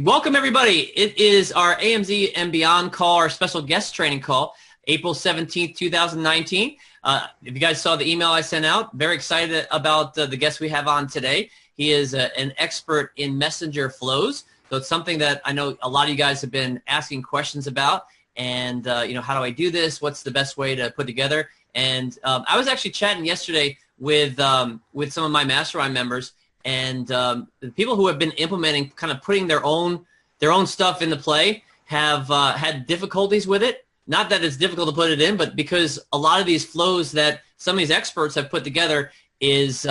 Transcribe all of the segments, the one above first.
Welcome everybody. It is our AMZ and Beyond call, our special guest training call, April 17th, 2019. If you guys saw the email I sent out, very excited about the guest we have on today. He is an expert in messenger flows. So it's something that I know a lot of you guys have been asking questions about. And, how do I do this? What's the best way to put together? And I was actually chatting yesterday with some of my mastermind members, and the people who have been implementing, kind of putting their own stuff into play, have had difficulties with it. Not that it's difficult to put it in, but because a lot of these flows that some of these experts have put together is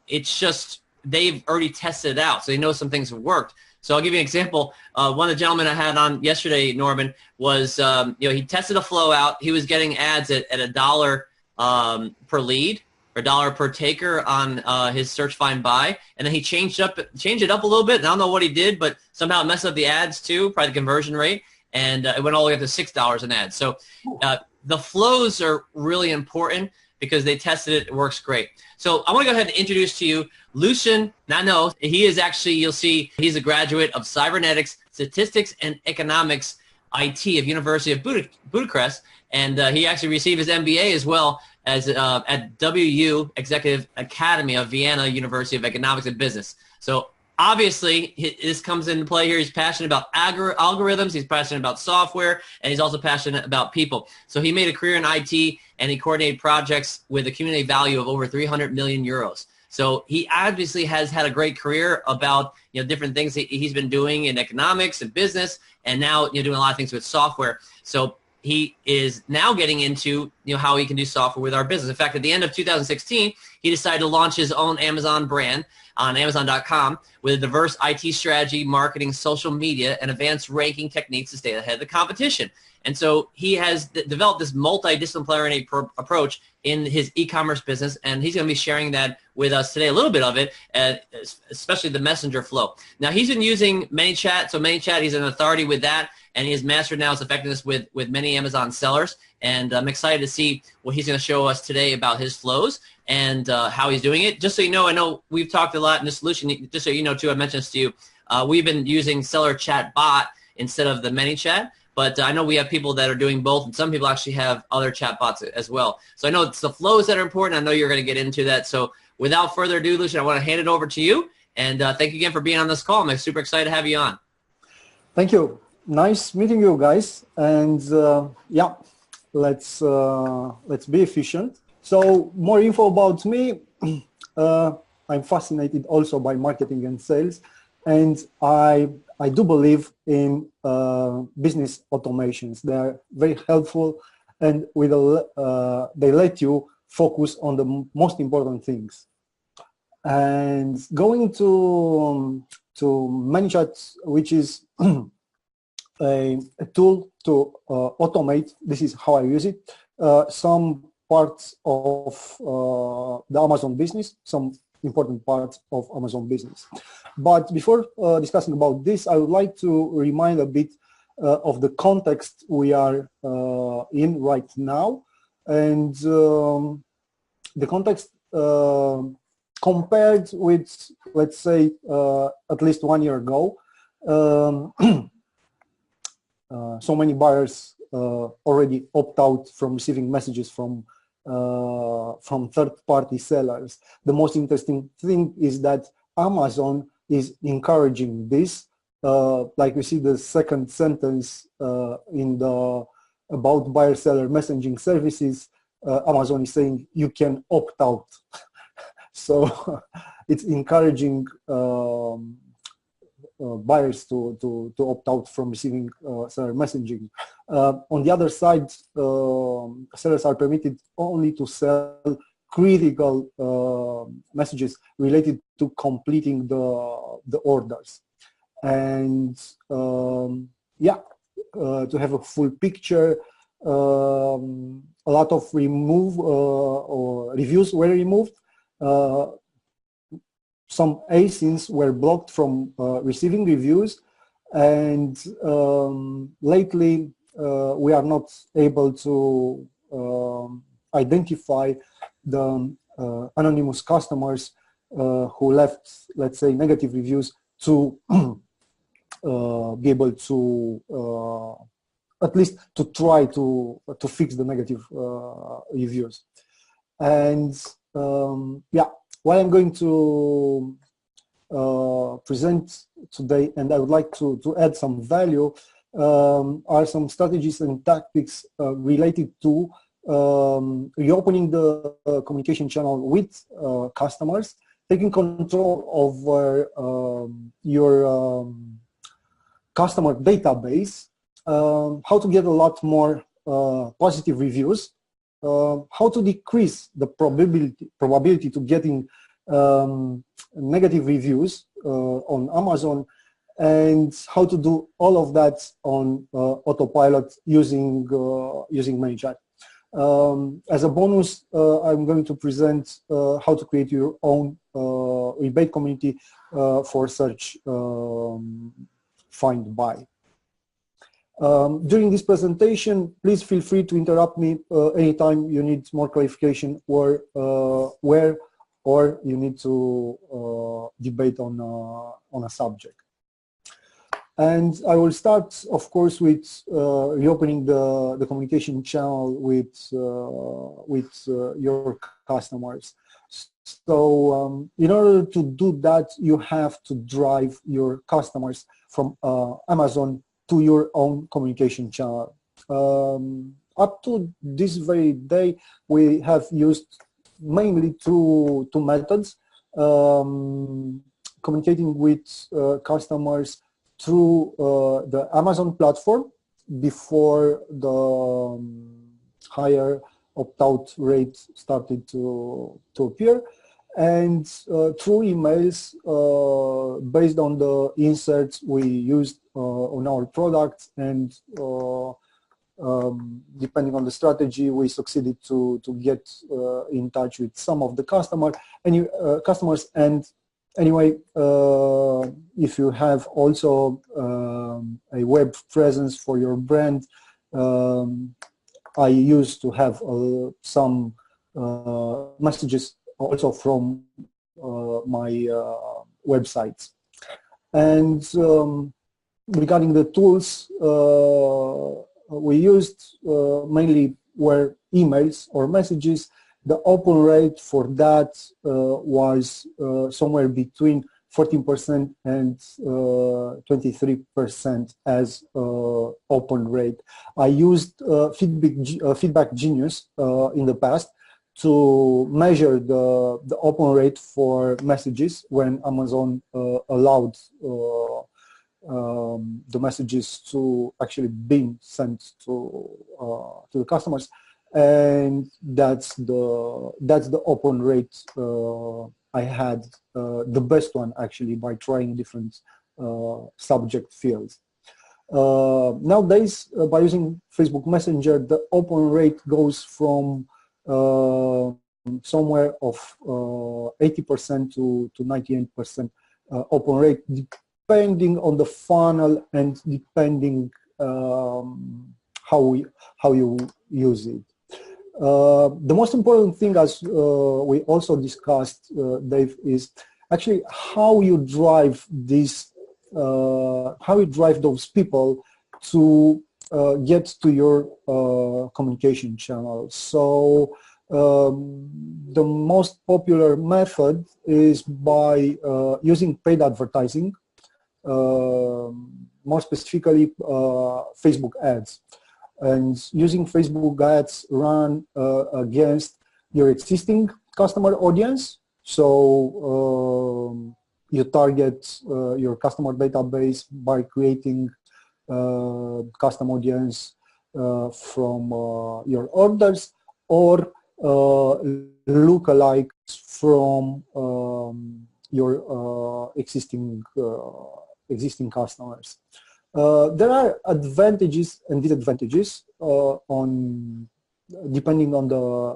it's just they've already tested it out, so they know some things have worked. So I'll give you an example. One of the gentlemen I had on yesterday, Norman, was he tested a flow out. He was getting ads at $1 per lead, or $1 per taker on his search, find, buy, and then he changed it up a little bit. And I don't know what he did, but somehow it messed up the ads too, probably the conversion rate, and it went all the way up to $6 an ad. So the flows are really important because they tested it. It works great. So I want to go ahead and introduce to you Lucian. Now, no, he is actually, you'll see, he's a graduate of Cybernetics, Statistics, and Economics IT of University of Bucharest, and he actually received his MBA as well as at WU Executive Academy of Vienna, University of Economics and Business. So obviously, this comes into play here. He's passionate about algorithms, he's passionate about software, and he's also passionate about people. So he made a career in IT, and he coordinated projects with a cumulative value of over 300 million euros. So he obviously has had a great career about different things he's been doing in economics and business, and now doing a lot of things with software. So he is now getting into how he can do software with our business. In fact, at the end of 2016, he decided to launch his own Amazon brand on Amazon.com with a diverse IT strategy, marketing, social media, and advanced ranking techniques to stay ahead of the competition. And so he has developed this multidisciplinary approach in his e-commerce business, and he's going to be sharing that with us today, a little bit of it, especially the messenger flow. Now, he's been using ManyChat. So ManyChat, he's an authority with that, and he has mastered now its effectiveness with many Amazon sellers. And I'm excited to see what he's going to show us today about his flows and how he's doing it. Just so you know, I know we've talked a lot in this solution. Just so you know, too, I mentioned this to you. We've been using Seller Chat Bot instead of the ManyChat. But I know we have people that are doing both, and some people actually have other chat bots as well. So I know it's the flows that are important. I know you're going to get into that. So without further ado, Lucian, I want to hand it over to you. And thank you again for being on this call. I'm super excited to have you on. Thank you. Nice meeting you guys. And yeah, let's be efficient. So more info about me. I'm fascinated also by marketing and sales, and I do believe in business automations. They are very helpful, and they let you focus on the most important things. And going to ManyChat, which is a tool to automate. This is how I use it. Some parts of the Amazon business, some important parts of Amazon business. But before discussing about this, I would like to remind a bit of the context we are in right now, and the context compared with, let's say, at least 1 year ago. So many buyers already opt out from receiving messages from third-party sellers. The most interesting thing is that Amazon is encouraging this. Like we see the second sentence in the about buyer-seller messaging services, Amazon is saying you can opt out. So it's encouraging buyers to opt out from receiving seller messaging. On the other side, sellers are permitted only to sell critical messages related to completing the orders. And yeah, to have a full picture, a lot of or reviews were removed. Some ASINs were blocked from receiving reviews, and lately we are not able to identify the anonymous customers who left, let's say, negative reviews to be able to at least to try to fix the negative reviews. And yeah, what I'm going to present today, and I would like to add some value, are some strategies and tactics related to reopening the communication channel with customers, taking control over your customer database, how to get a lot more positive reviews, how to decrease the probability to getting negative reviews on Amazon, and how to do all of that on autopilot using ManyChat. As a bonus, I'm going to present how to create your own rebate community for search find buy. During this presentation, please feel free to interrupt me anytime you need more clarification or where or you need to debate on a subject. And I will start, of course, with reopening the communication channel with your customers. So in order to do that, you have to drive your customers from Amazon to your own communication channel. Up to this very day, we have used mainly two methods, communicating with customers through the Amazon platform before the higher opt-out rate started to appear, and through emails based on the inserts we used on our products, and depending on the strategy, we succeeded to get in touch with some of the customers. And anyway, if you have also a web presence for your brand, I used to have some messages also from my websites. And regarding the tools we used, mainly were emails or messages. The open rate for that was somewhere between 14% and 23% as open rate. I used Feedback Genius in the past to measure the open rate for messages when Amazon allowed the messages to actually being sent to the customers, and that's the open rate I had, the best one actually, by trying different subject fields. Nowadays, by using Facebook Messenger, the open rate goes from somewhere of 80% to 98% open rate, depending on the funnel and depending how you use it. The most important thing, as we also discussed, Dave, is actually how you drive this, how you drive those people to get to your communication channel. So the most popular method is by using paid advertising, more specifically Facebook ads. And using Facebook ads run against your existing customer audience. So you target your customer database by creating custom audience from your orders, or lookalikes from your existing customers. There are advantages and disadvantages on depending on the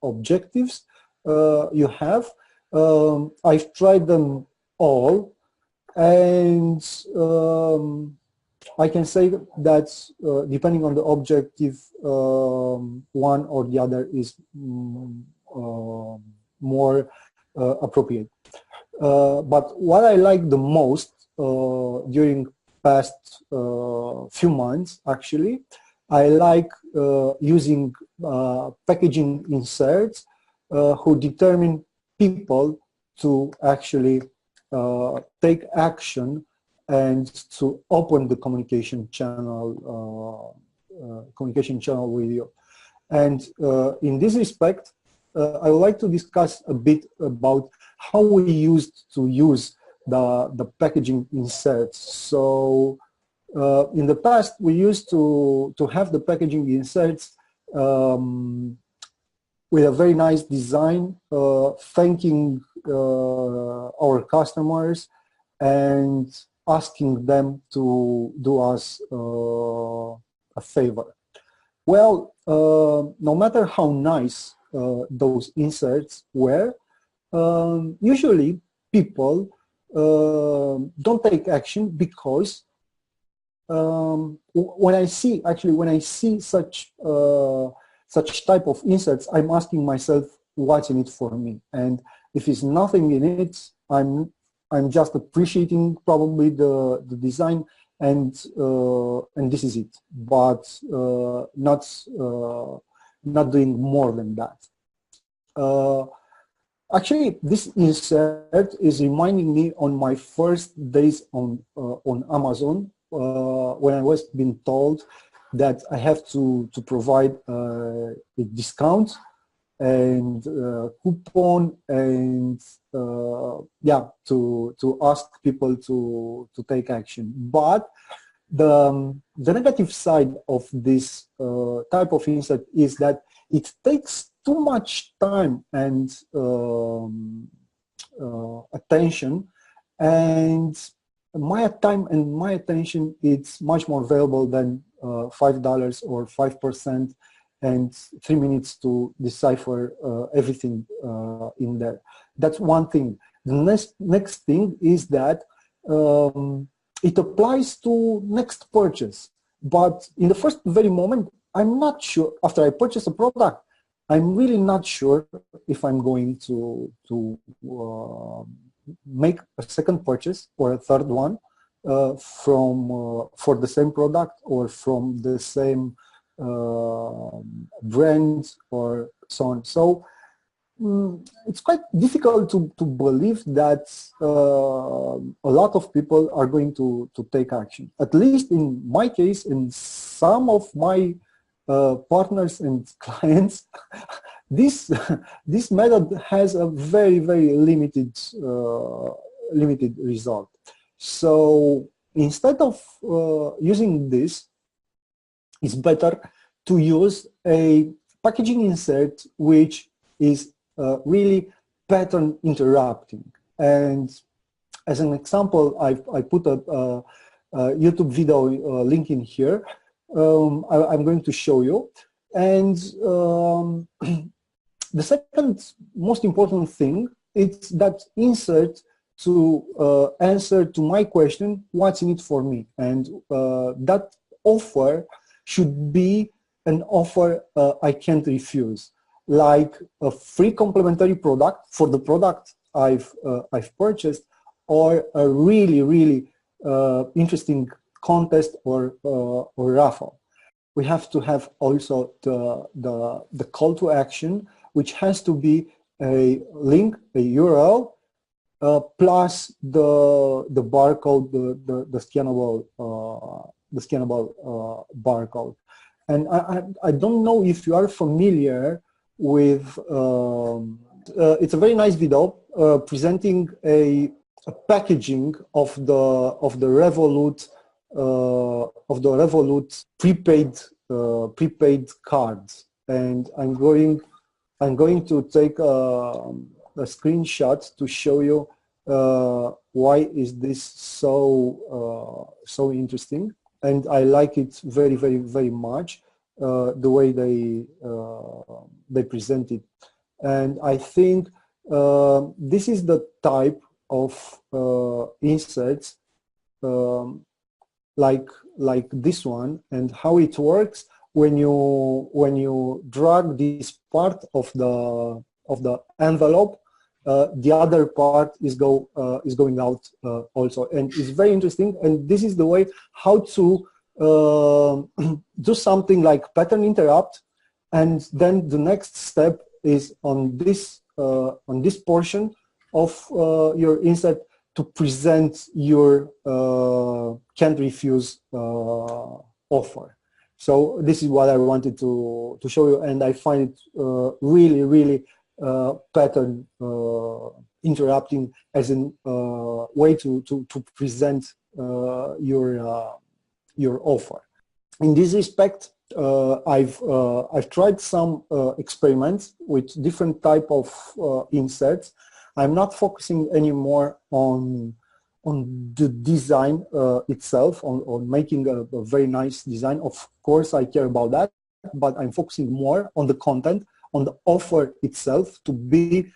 objectives you have. I've tried them all, and I can say that depending on the objective, one or the other is more appropriate. But what I like the most during past few months, actually. I like using packaging inserts who determine people to actually take action and to open the communication channel with you. And in this respect, I would like to discuss a bit about how we used to use the packaging inserts. So in the past, we used to have the packaging inserts with a very nice design, thanking our customers and asking them to do us a favor. Well, no matter how nice those inserts were, usually people don't take action because when I see such type of inserts, I'm asking myself what's in it for me, and if it's nothing in it, I'm just appreciating probably the design, and this is it, but not doing more than that. Actually, this insert is reminding me on my first days on Amazon, when I was being told that I have to provide a discount and coupon, and yeah, to ask people to take action. But the negative side of this type of insert is that it takes too much time and attention, and my time and my attention, it's much more valuable than $5 or 5% and 3 minutes to decipher everything in there. That's one thing. The next thing is that it applies to next purchase. But in the first very moment, I'm not sure, after I purchase a product, I'm really not sure if I'm going to make a second purchase or a third one for the same product or from the same brand or so on. So it's quite difficult to believe that a lot of people are going to take action. At least in my case, in some of my partners and clients, this method has a very, very limited result. So instead of using this, it's better to use a packaging insert which is really pattern interrupting. And as an example, I put a YouTube video link in here. I'm going to show you. And the second most important thing is that insert to answer to my question, what's in it for me? And that offer should be an offer I can't refuse, like a free complementary product for the product I've purchased, or a really, really interesting contest or raffle. We have to have also the call to action, which has to be a link, a URL, plus the barcode, the scannable barcode. And I don't know if you are familiar with. It's a very nice video presenting a packaging of the Revolut prepaid cards, and I'm going to take a screenshot to show you why is this so interesting, and I like it very, very, very much, the way they present it. And I think this is the type of inserts like this one, and how it works when you drag this part of the envelope the other part is going out also. And it's very interesting. And this is the way how to do something like pattern interrupt. And then the next step is on this portion of your insert to present your can't refuse offer. So this is what I wanted to show you, and I find it really, really pattern interrupting as a way to present your offer. In this respect, I've tried some experiments with different type of inserts. I'm not focusing anymore on the design itself, on making a very nice design. Of course, I care about that, but I'm focusing more on the content, on the offer itself to be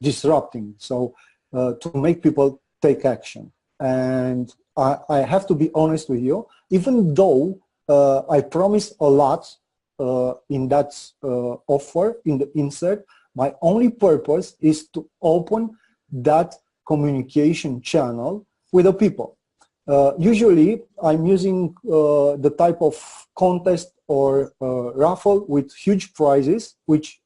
disrupting. So to make people take action. And I have to be honest with you, even though I promise a lot in that offer, in the insert, my only purpose is to open that communication channel with the people. Usually, I'm using the type of contest or raffle with huge prizes, which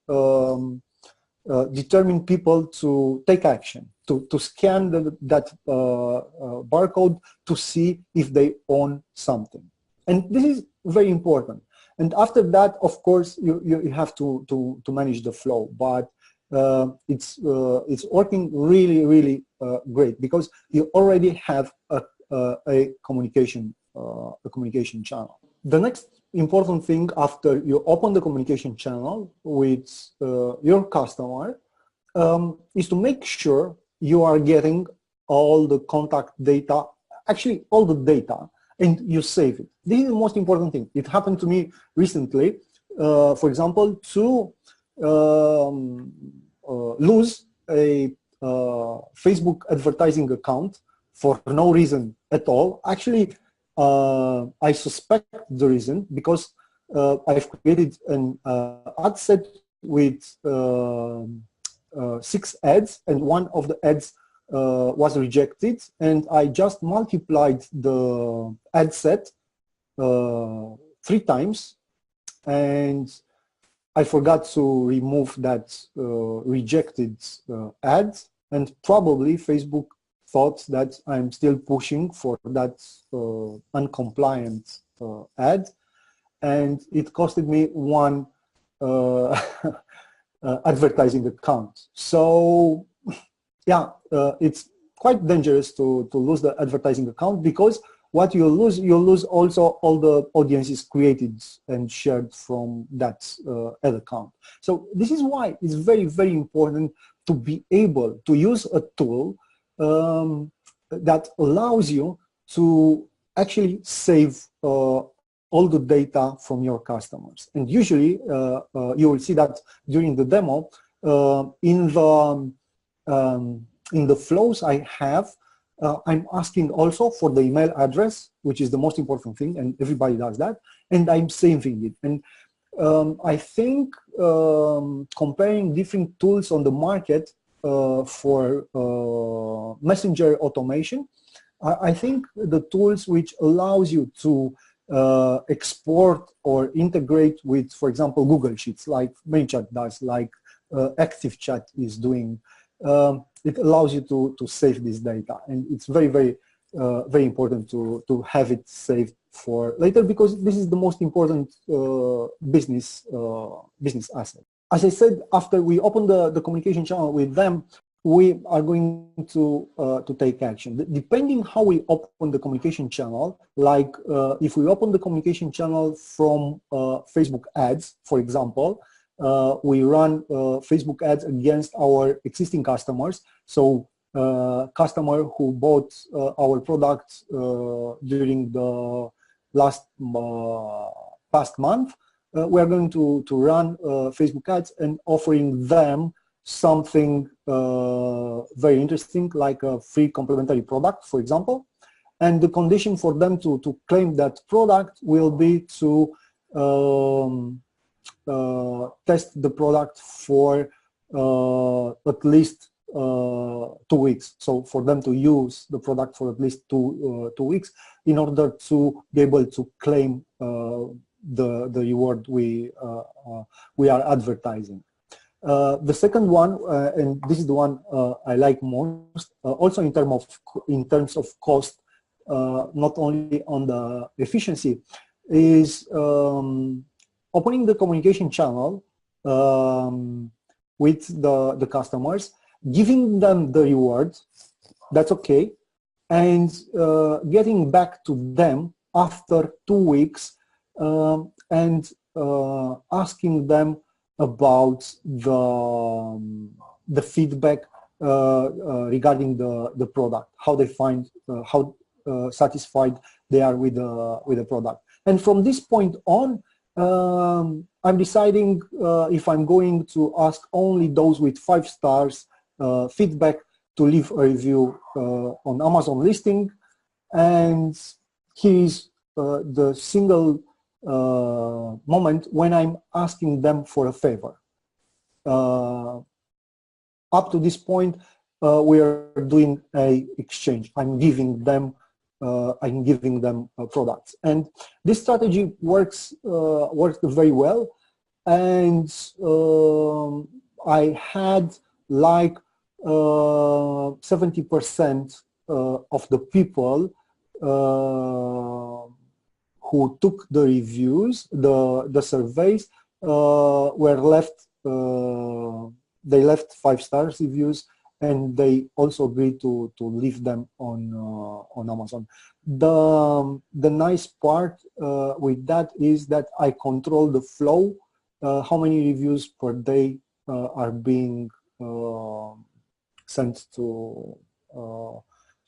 determine people to take action, to scan that barcode to see if they own something. And this is very important. And after that, of course, you have to manage the flow. But it's working really, really great because you already have a communication channel. The next important thing after you open the communication channel with your customer is to make sure you are getting all the contact data, actually all the data, and you save it. This is the most important thing. It happened to me recently, for example, to lose a Facebook advertising account for no reason at all. Actually, I suspect the reason because I've created an ad set with 6 ads, and one of the ads was rejected, and I just multiplied the ad set 3 times, and I forgot to remove that rejected ad, and probably Facebook thought that I'm still pushing for that uncompliant ad, and it costed me 1 advertising account. So yeah, it's quite dangerous to lose the advertising account, because what you lose also all the audiences created and shared from that ad account. So this is why it's very, very important to be able to use a tool that allows you to actually save all the data from your customers. And usually you will see that during the demo in the flows I have, I'm asking also for the email address, which is the most important thing, and everybody does that, and I'm saving it. And I think comparing different tools on the market for messenger automation, I think the tools which allows you to export or integrate with, for example, Google Sheets, like ManyChat does, like ActiveChat is doing, it allows you to save this data, and it's very, very, very important to have it saved for later, because this is the most important business asset. As I said, after we open the communication channel with them, we are going to take action. Depending how we open the communication channel, like if we open the communication channel from Facebook ads, for example, we run Facebook ads against our existing customers. So customer who bought our product during the past month, we are going to run Facebook ads and offering them something very interesting, like a free complementary product, for example. And the condition for them to claim that product will be to test the product for at least 2 weeks. So for them to use the product for at least two weeks in order to be able to claim the reward we are advertising. The second one, and this is the one I like most, also in terms of cost, not only on the efficiency, is opening the communication channel with the customers, giving them the reward, that's okay, and getting back to them after 2 weeks and asking them about the feedback regarding the product, how they find, how satisfied they are with the product. And from this point on, I'm deciding if I'm going to ask only those with 5 stars feedback to leave a review on Amazon listing. And here is the single moment when I'm asking them for a favor. Up to this point, we are doing a exchange. I'm giving them products, and this strategy works very well. And I had like 70% of the people who took the reviews, the surveys, were left. They left 5 stars reviews, and they also agreed to leave them on Amazon. The nice part with that is that I control the flow, how many reviews per day are being sent to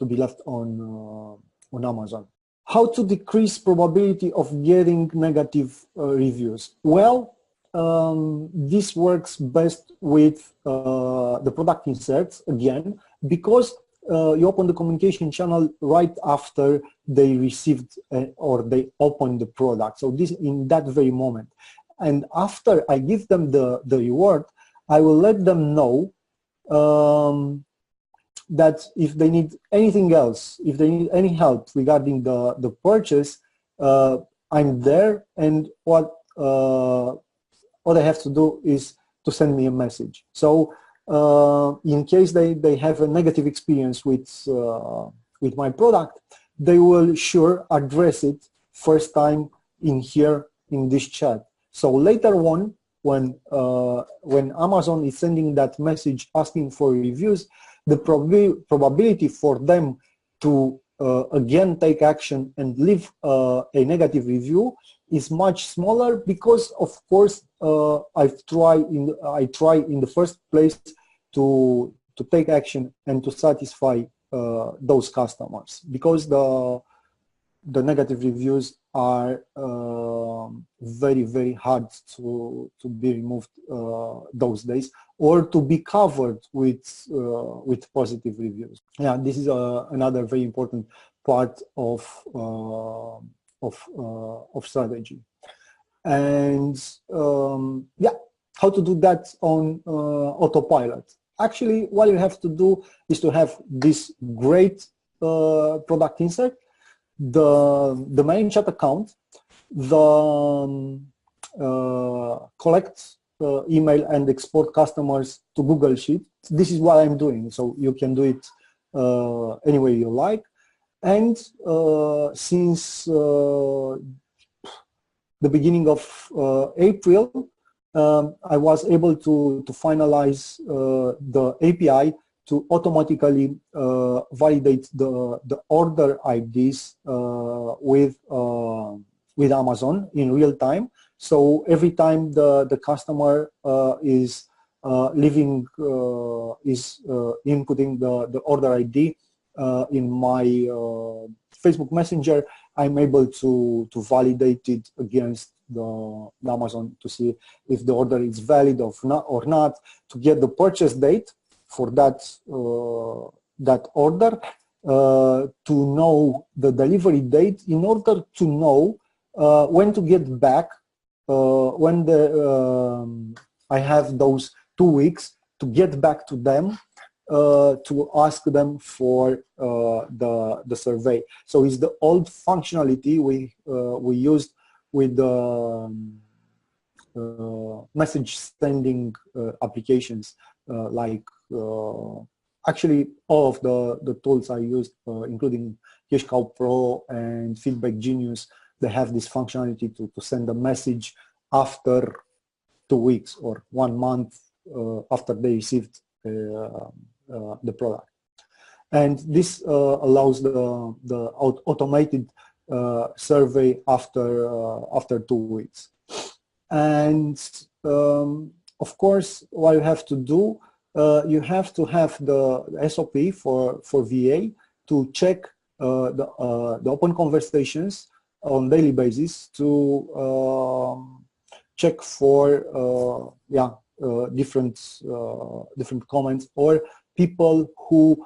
be left on Amazon. How to decrease probability of getting negative reviews? Well, this works best with the product inserts, again, because you open the communication channel right after they received or they opened the product. So this in that very moment. And after I give them the reward, I will let them know that if they need anything else, if they need any help regarding the purchase, I'm there, and what I have to do is to send me a message. So in case they have a negative experience with my product, they will sure address it first time in here in this chat. So later on, when Amazon is sending that message asking for reviews, the probability for them to again take action and leave a negative review is much smaller, because of course I try in the first place to take action and to satisfy those customers, because the negative reviews are very hard to be removed those days, or to be covered with positive reviews. Yeah, this is another very important part of strategy. And yeah, how to do that on autopilot? Actually, what you have to do is to have this great product insert, the main chat account, the collect email and export customers to Google Sheet. This is what I'm doing, so you can do it any way you like. And since the beginning of April, I was able to finalize the API to automatically validate the order IDs with Amazon in real time. So every time the customer is inputting the order ID in my Facebook Messenger, I'm able to validate it against the Amazon to see if the order is valid or not, to get the purchase date for that order, to know the delivery date, in order to know when to get back, when I have those 2 weeks to get back to them to ask them for the survey. So it's the old functionality we used with the message sending applications like actually all of the tools I used, including Cash Cow Pro and Feedback Genius, they have this functionality to send a message after 2 weeks or 1 month after they received the product. And this allows the automated survey after 2 weeks. And of course, what you have to do, you have to have the SOP for VA to check the open conversations on daily basis to check for different comments or people who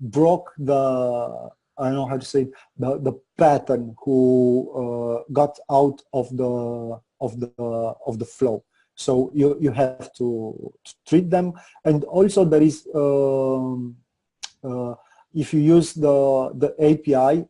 broke the, I don't know how to say it, the pattern, who got out of the flow. So you have to treat them. And also there is if you use the API,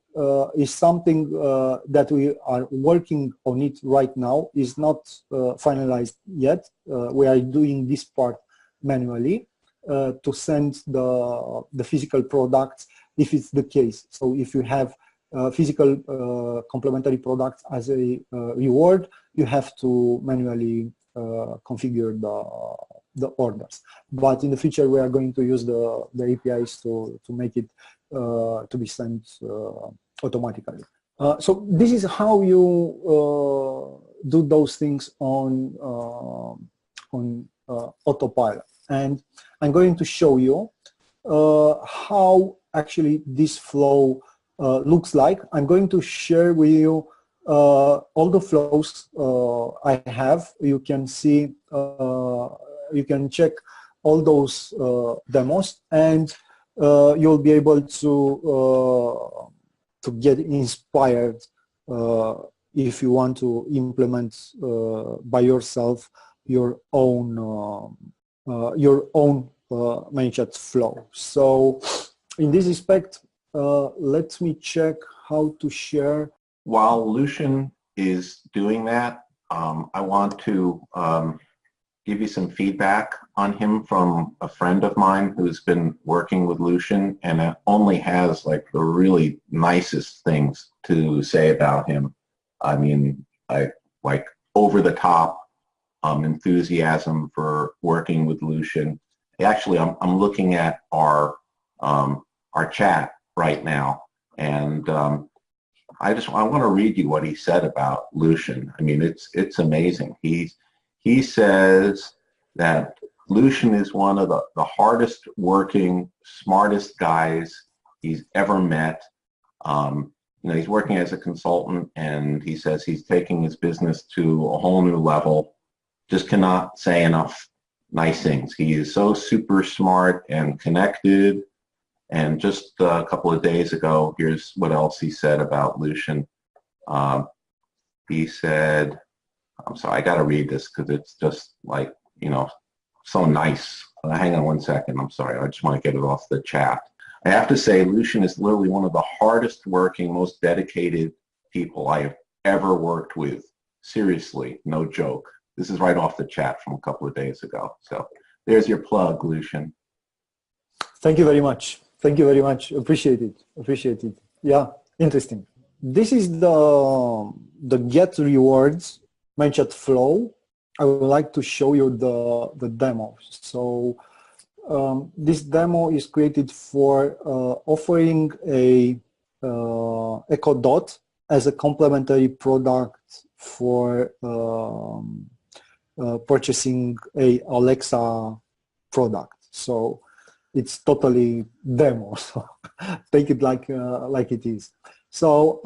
is something that we are working on it right now. Is not finalized yet. We are doing this part manually to send the physical products if it's the case. So if you have physical complementary products as a reward, you have to manually configure the orders. But in the future, we are going to use the APIs to make it to be sent automatically. So this is how you do those things on autopilot. And I'm going to show you how actually this flow looks like. I'm going to share with you all the flows I have. You can see, you can check all those demos, and you'll be able to get inspired if you want to implement by yourself your own ManyChat flow. So in this respect, let me check how to share. While Lucian is doing that, I want to give you some feedback on him from a friend of mine who's been working with Lucian and only has like the really nicest things to say about him. I mean, like over the top enthusiasm for working with Lucian. Actually, I'm looking at our chat right now, and I want to read you what he said about Lucian. I mean, it's amazing. He says that Lucian is one of the hardest working, smartest guys he's ever met. You know, he's working as a consultant, and he says he's taking his business to a whole new level. Just cannot say enough nice things. He is so super smart and connected. And just a couple of days ago, here's what else he said about Lucian. He said, I'm sorry, I got to read this because it's just like, you know, so nice. Hang on one second. I'm sorry. I just want to get it off the chat. I have to say, Lucian is literally one of the hardest working, most dedicated people I have ever worked with. Seriously, no joke. This is right off the chat from a couple of days ago. So there's your plug, Lucian. Thank you very much. Thank you very much. Appreciate it. Appreciate it. Yeah, interesting. This is the get rewards ManyChat flow. I would like to show you the demo. So this demo is created for offering a Echo Dot as a complementary product for purchasing a Alexa product. So it's totally demo. So take it like it is. So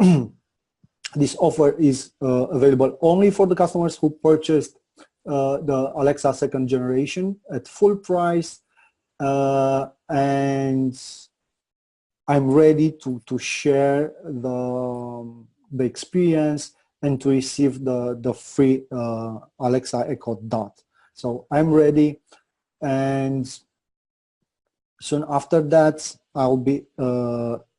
this offer is available only for the customers who purchased the Alexa second generation at full price, and I'm ready to share the experience and to receive the free Alexa Echo Dot. So I'm ready. and soon after that, I'll be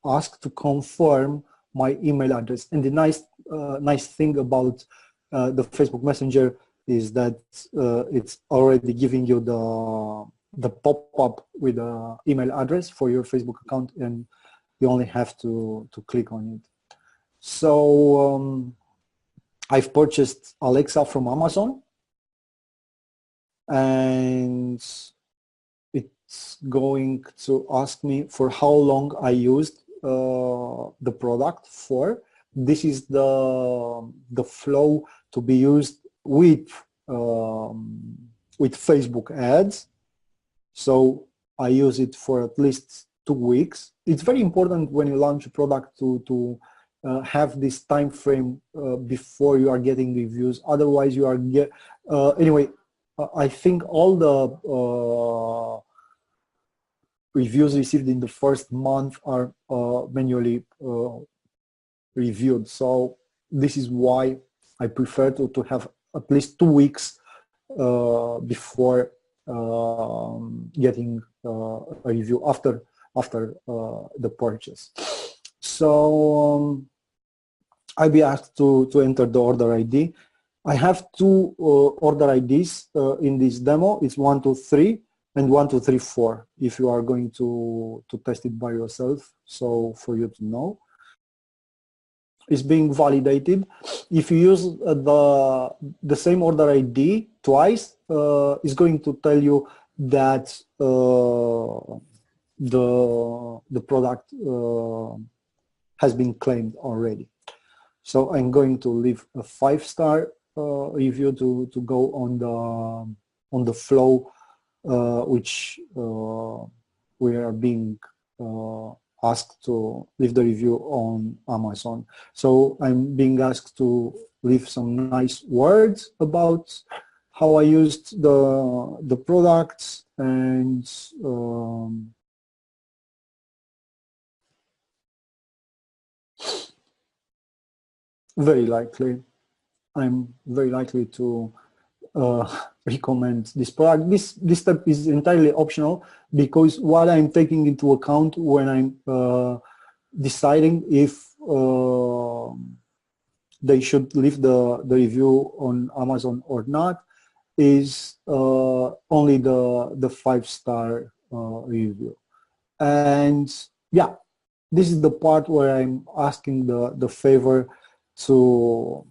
asked to confirm my email address. And the nice thing about the Facebook Messenger is that it's already giving you the pop-up with the email address for your Facebook account, and you only have to click on it. So I've purchased Alexa from Amazon, and it's going to ask me for how long I used the product for. This is the flow to be used with Facebook ads. So I use it for at least 2 weeks. It's very important when you launch a product to have this time frame before you are getting reviews. Otherwise, you are anyway. I think all the reviews received in the first month are manually reviewed. So this is why I prefer to have at least 2 weeks before getting a review after the purchase. So I'll be asked to enter the order ID. I have 2 order IDs in this demo. It's 123 and 1234 if you are going to test it by yourself, so for you to know. It's being validated. If you use the same order ID twice, it's going to tell you that the product has been claimed already. So I'm going to leave a 5-star review to go on the flow which we are being asked to leave the review on Amazon. So I'm being asked to leave some nice words about how I used the products, and I'm very likely to recommend this product. This step is entirely optional, because what I'm taking into account when I'm deciding if they should leave the review on Amazon or not is only the 5-star review. And yeah, this is the part where I'm asking the favor to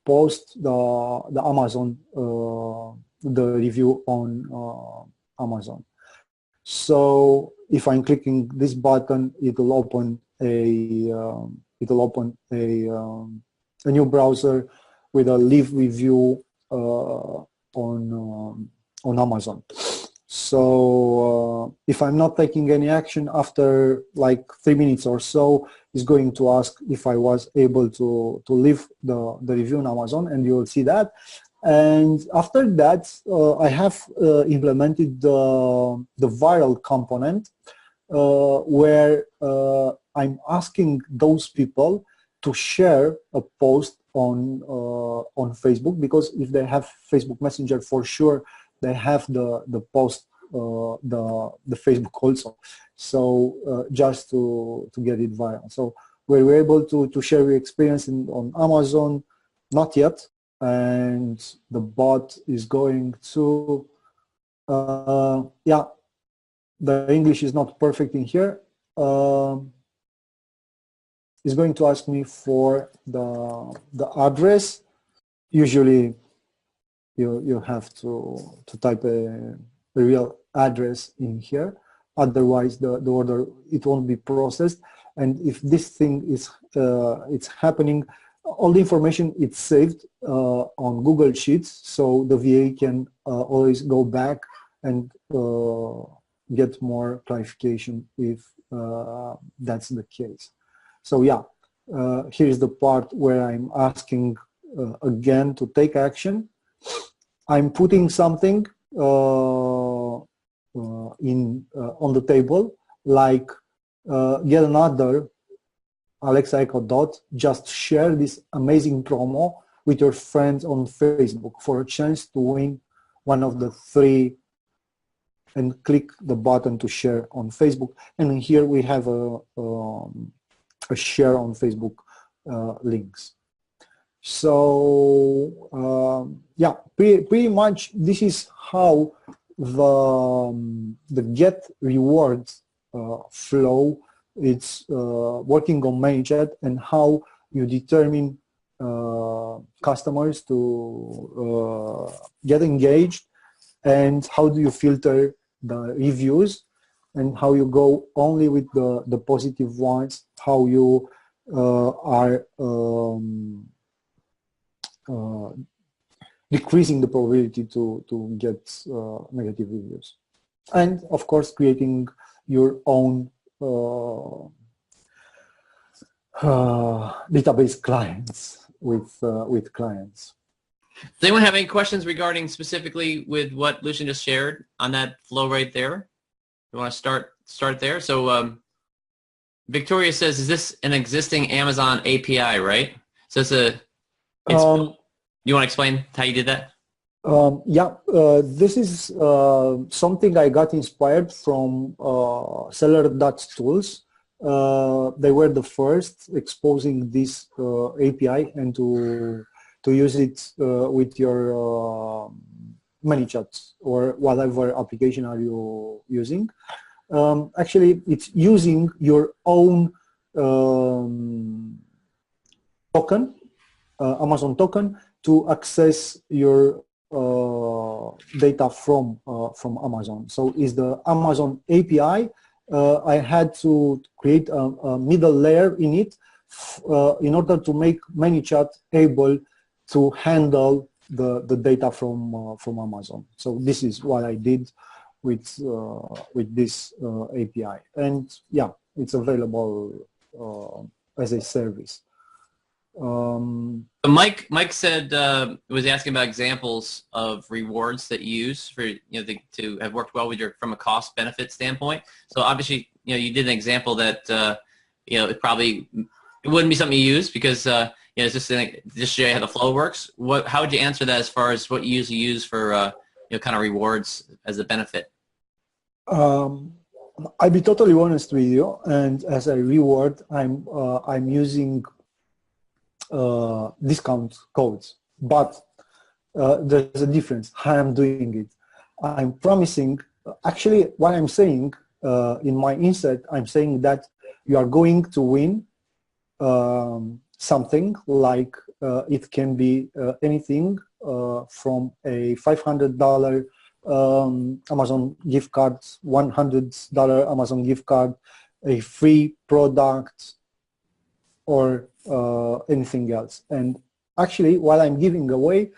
post the Amazon the review on Amazon. So if I'm clicking this button, it'll open a new browser with a leave review on Amazon. So if I'm not taking any action, after like 3 minutes or so, it's going to ask if I was able to leave the review on Amazon, and you will see that. And after that, I have implemented the viral component where I'm asking those people to share a post on Facebook, because if they have Facebook Messenger, for sure they have the post, the Facebook also. So just to get it viral. So were we able to share your experience on Amazon? Not yet. And the bot is going to, yeah, the English is not perfect in here. It's going to ask me for the address. Usually you have to type a real address in here. Otherwise the order, it won't be processed. And if this thing is it's happening, all the information it's saved on Google Sheets, so the VA can always go back and get more clarification if that's the case. So yeah, here's the part where I'm asking again to take action. I'm putting something on the table, like get another Alexa Echo Dot, just share this amazing promo with your friends on Facebook for a chance to win one of the 3 and click the button to share on Facebook. And here we have a share on Facebook links. So yeah, pretty much this is how the get rewards flow. It's working on ManyChat, and how you determine customers to get engaged, and how do you filter the reviews, and how you go only with the positive ones, how you are decreasing the probability to get negative reviews. And of course, creating your own database clients with clients. Does anyone have any questions regarding specifically with what Lucian just shared on that flow right there? You want to start there? So Victoria says, is this an existing Amazon API, right? So you want to explain how you did that? Yeah, this is something I got inspired from Seller.tools. They were the first exposing this API and to use it with your ManyChat or whatever application are you using. Actually, it's using your own token, Amazon token, to access your data from Amazon. So it's the Amazon API. I had to create a middle layer in it in order to make ManyChat able to handle the data from Amazon. So this is what I did with this API, and yeah, it's available as a service. Mike said was asking about examples of rewards that you use for to have worked well with your from a cost benefit standpoint. So obviously you did an example that it probably wouldn't be something you use because it's just to show you how the flow works. How would you answer that as far as what you usually use for kind of rewards as a benefit? I'll be totally honest with you, and as a reward, I'm using discount codes, but there's a difference how I'm doing it. I'm promising, actually what I'm saying in my insert, I'm saying that you are going to win something like it can be anything from a $500 Amazon gift card, $100 Amazon gift card, a free product, or anything else. And actually, what I'm giving away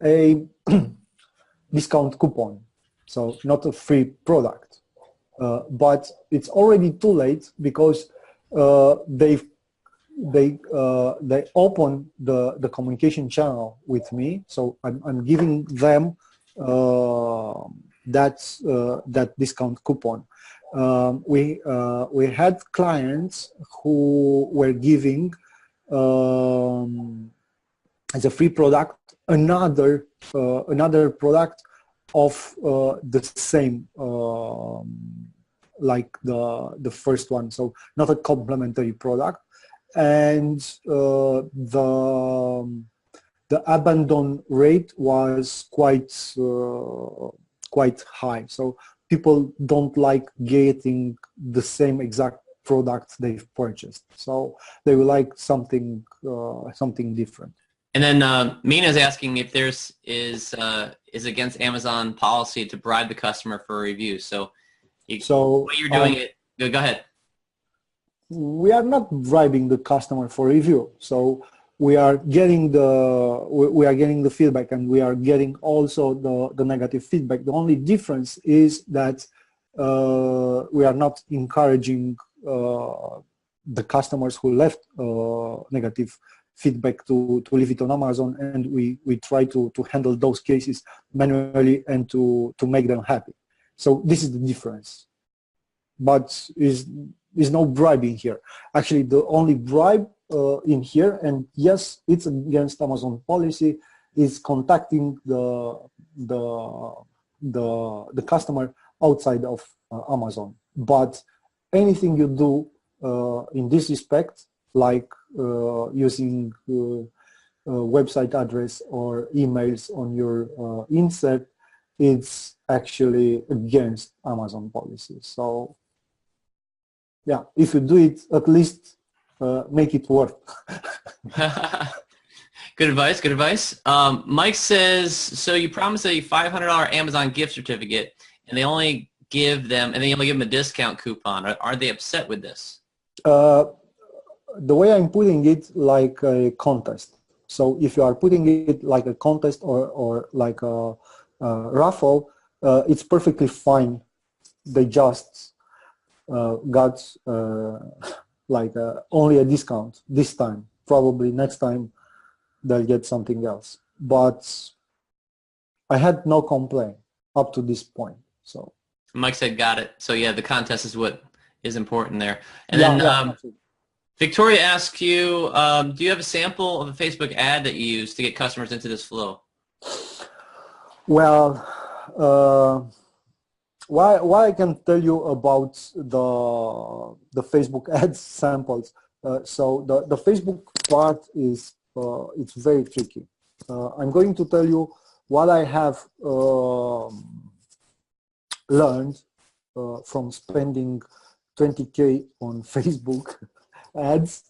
a discount coupon. So not a free product, but it's already too late because they open the communication channel with me. So I'm giving them that discount coupon. We had clients who were giving as a free product another product of the same like the first one, so not a complementary product, and the abandon rate was quite high. So people don't like getting the same exact product they've purchased. So they would like something different. And then Mina's asking if there's is against Amazon policy to bribe the customer for a review. So what you're doing go ahead. We are not bribing the customer for review. So we are getting the feedback, and we are getting also the negative feedback. The only difference is that we are not encouraging the customers who left negative feedback to leave it on Amazon, and we try to handle those cases manually and to make them happy. So this is the difference, but is no bribing here. Actually, the only bribe in here, and yes, it's against Amazon policy, is contacting the the customer outside of Amazon. But anything you do in this respect, like using website address or emails on your insert, it's actually against Amazon policy. So yeah, if you do it, at least make it work. Good advice, good advice. Mike says, so you promised a $500 Amazon gift certificate and they only give them a discount coupon. Are they upset with this? The way I'm putting it, like a contest. So if you are putting it like a contest or like a raffle, it's perfectly fine. They just got like only a discount this time. Probably next time they'll get something else. But I had no complaint up to this point. So Mike said, got it. So yeah, the contest is what is important there. And yeah, then Victoria asks you, do you have a sample of a Facebook ad that you use to get customers into this flow? Well, what I can tell you about the Facebook ads samples. So the Facebook part is it's very tricky. I'm going to tell you what I have learned from spending 20K on Facebook ads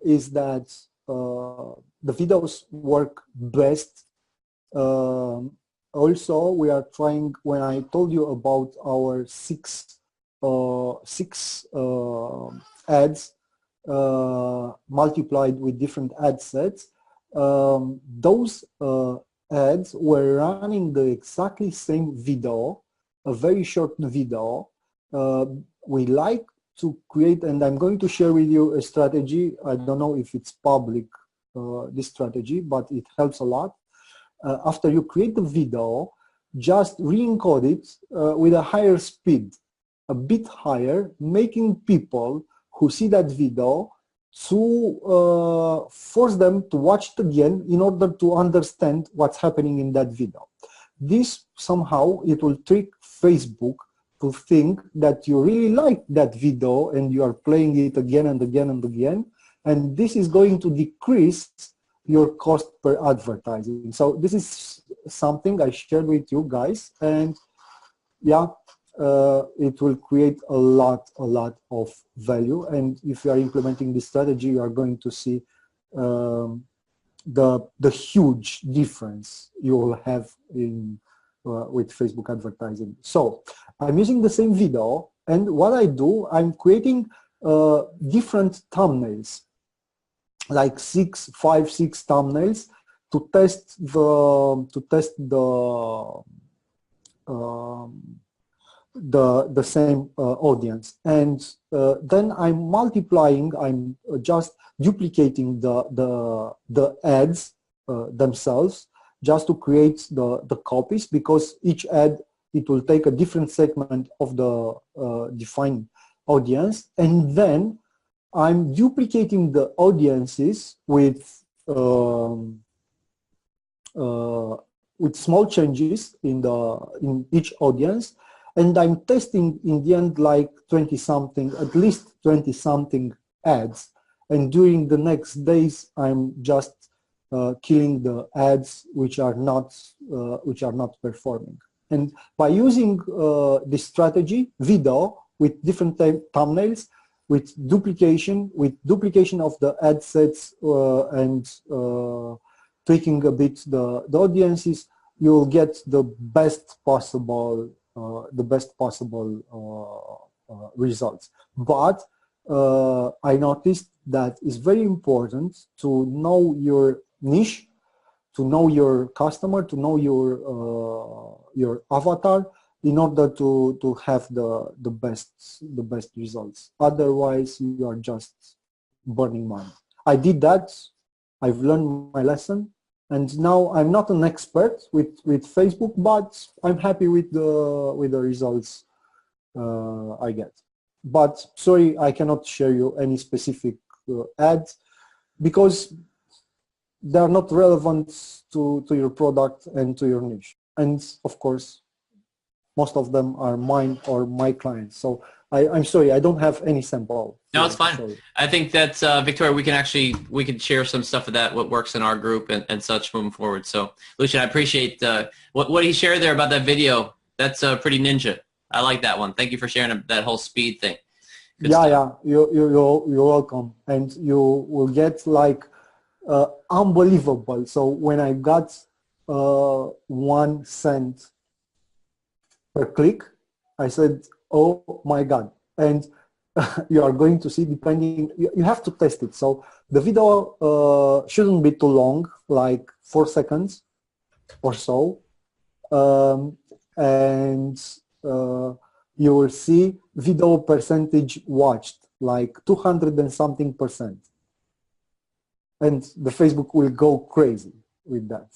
is that the videos work best. Also, we are trying, when I told you about our six ads multiplied with different ad sets, those ads were running the exactly same video, a very short video. We like to create, and I'm going to share with you a strategy. I don't know if it's public, this strategy, but it helps a lot. After you create the video, just re-encode it with a higher speed, a bit higher, making people who see that video to force them to watch it again in order to understand what's happening in that video. This somehow, it will trick Facebook to think that you really like that video and you are playing it again and again and again, and this is going to decrease your cost per advertising. So this is something I shared with you guys, and yeah, it will create a lot of value. And if you are implementing this strategy, you are going to see the huge difference you will have in with Facebook advertising. So I'm using the same video, and what I do, I'm creating different thumbnails, like 5, 6 thumbnails to test the same audience, and then I'm multiplying. I'm just duplicating the ads themselves, just to create the copies, because each ad, it will take a different segment of the defined audience, and then I'm duplicating the audiences with small changes in each audience, and I'm testing in the end like 20-something, at least 20-something ads, and during the next days I'm just killing the ads which are not performing. And by using this strategy, video with different thumbnails, with duplication of the ad sets and tweaking a bit the audiences, you will get the best possible results. But I noticed that it's very important to know your niche, to know your customer, to know your avatar, in order to have the best results. Otherwise, you are just burning money. I did that. I've learned my lesson, and now I'm not an expert with Facebook, but I'm happy with the results I get. But sorry, I cannot share you any specific ads because they are not relevant to your product and to your niche. and of course, most of them are mine or my clients. So I'm sorry, I don't have any sample. No, it's fine. Sorry. I think that Victoria, we can share some stuff of that, what works in our group and such moving forward. So Lucian, I appreciate what he shared there about that video. That's pretty ninja. I like that one. Thank you for sharing that whole speed thing. Good stuff. Yeah, you're welcome, and you will get like unbelievable. So when I got 1 cent per click, I said, oh my God. And you are going to see, depending, you have to test it. So the video shouldn't be too long, like 4 seconds or so. And you will see video percentage watched, like 200 and something %. And the Facebook will go crazy with that.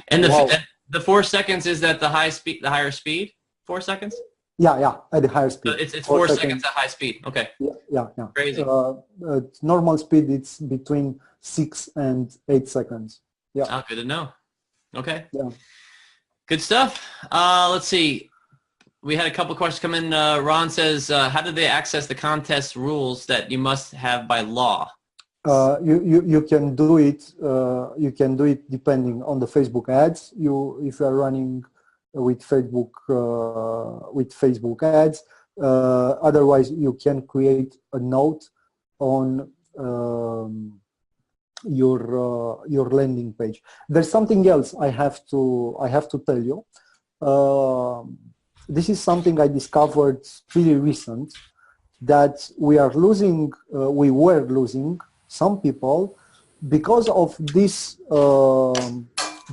And wow. the 4 seconds, is that the higher speed? 4 seconds? Yeah, at the higher speed. It's 4 seconds at high speed. Okay. Yeah. Crazy. Normal speed, it's between 6 and 8 seconds. Yeah. Oh, good to know. Okay. Yeah. Good stuff. Let's see. We had a couple of questions come in. Ron says, how do they access the contest rules that you must have by law? You can do it. You can do it depending on the Facebook ads. If you are running with Facebook ads. Otherwise, you can create a note on your landing page. There's something else I have to tell you. This is something I discovered pretty recent, that we were losing some people because of this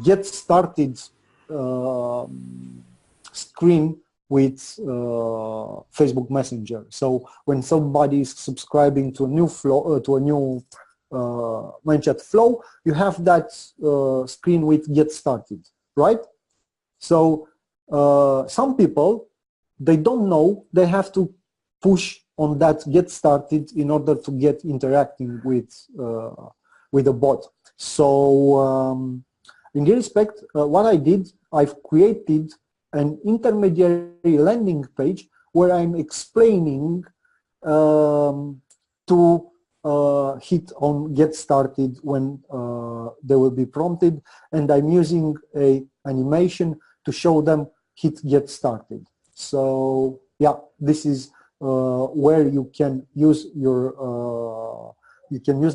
get started screen with Facebook Messenger. So when somebody is subscribing to a new flow, to a new ManyChat flow, you have that screen with get started, right? So some people, they don't know they have to push on that get started in order to get interacting with the bot. So in this respect, what I did, I've created an intermediary landing page where I'm explaining to hit on get started when they will be prompted, and I'm using a animation to show them hit get started. So yeah, this is where you can use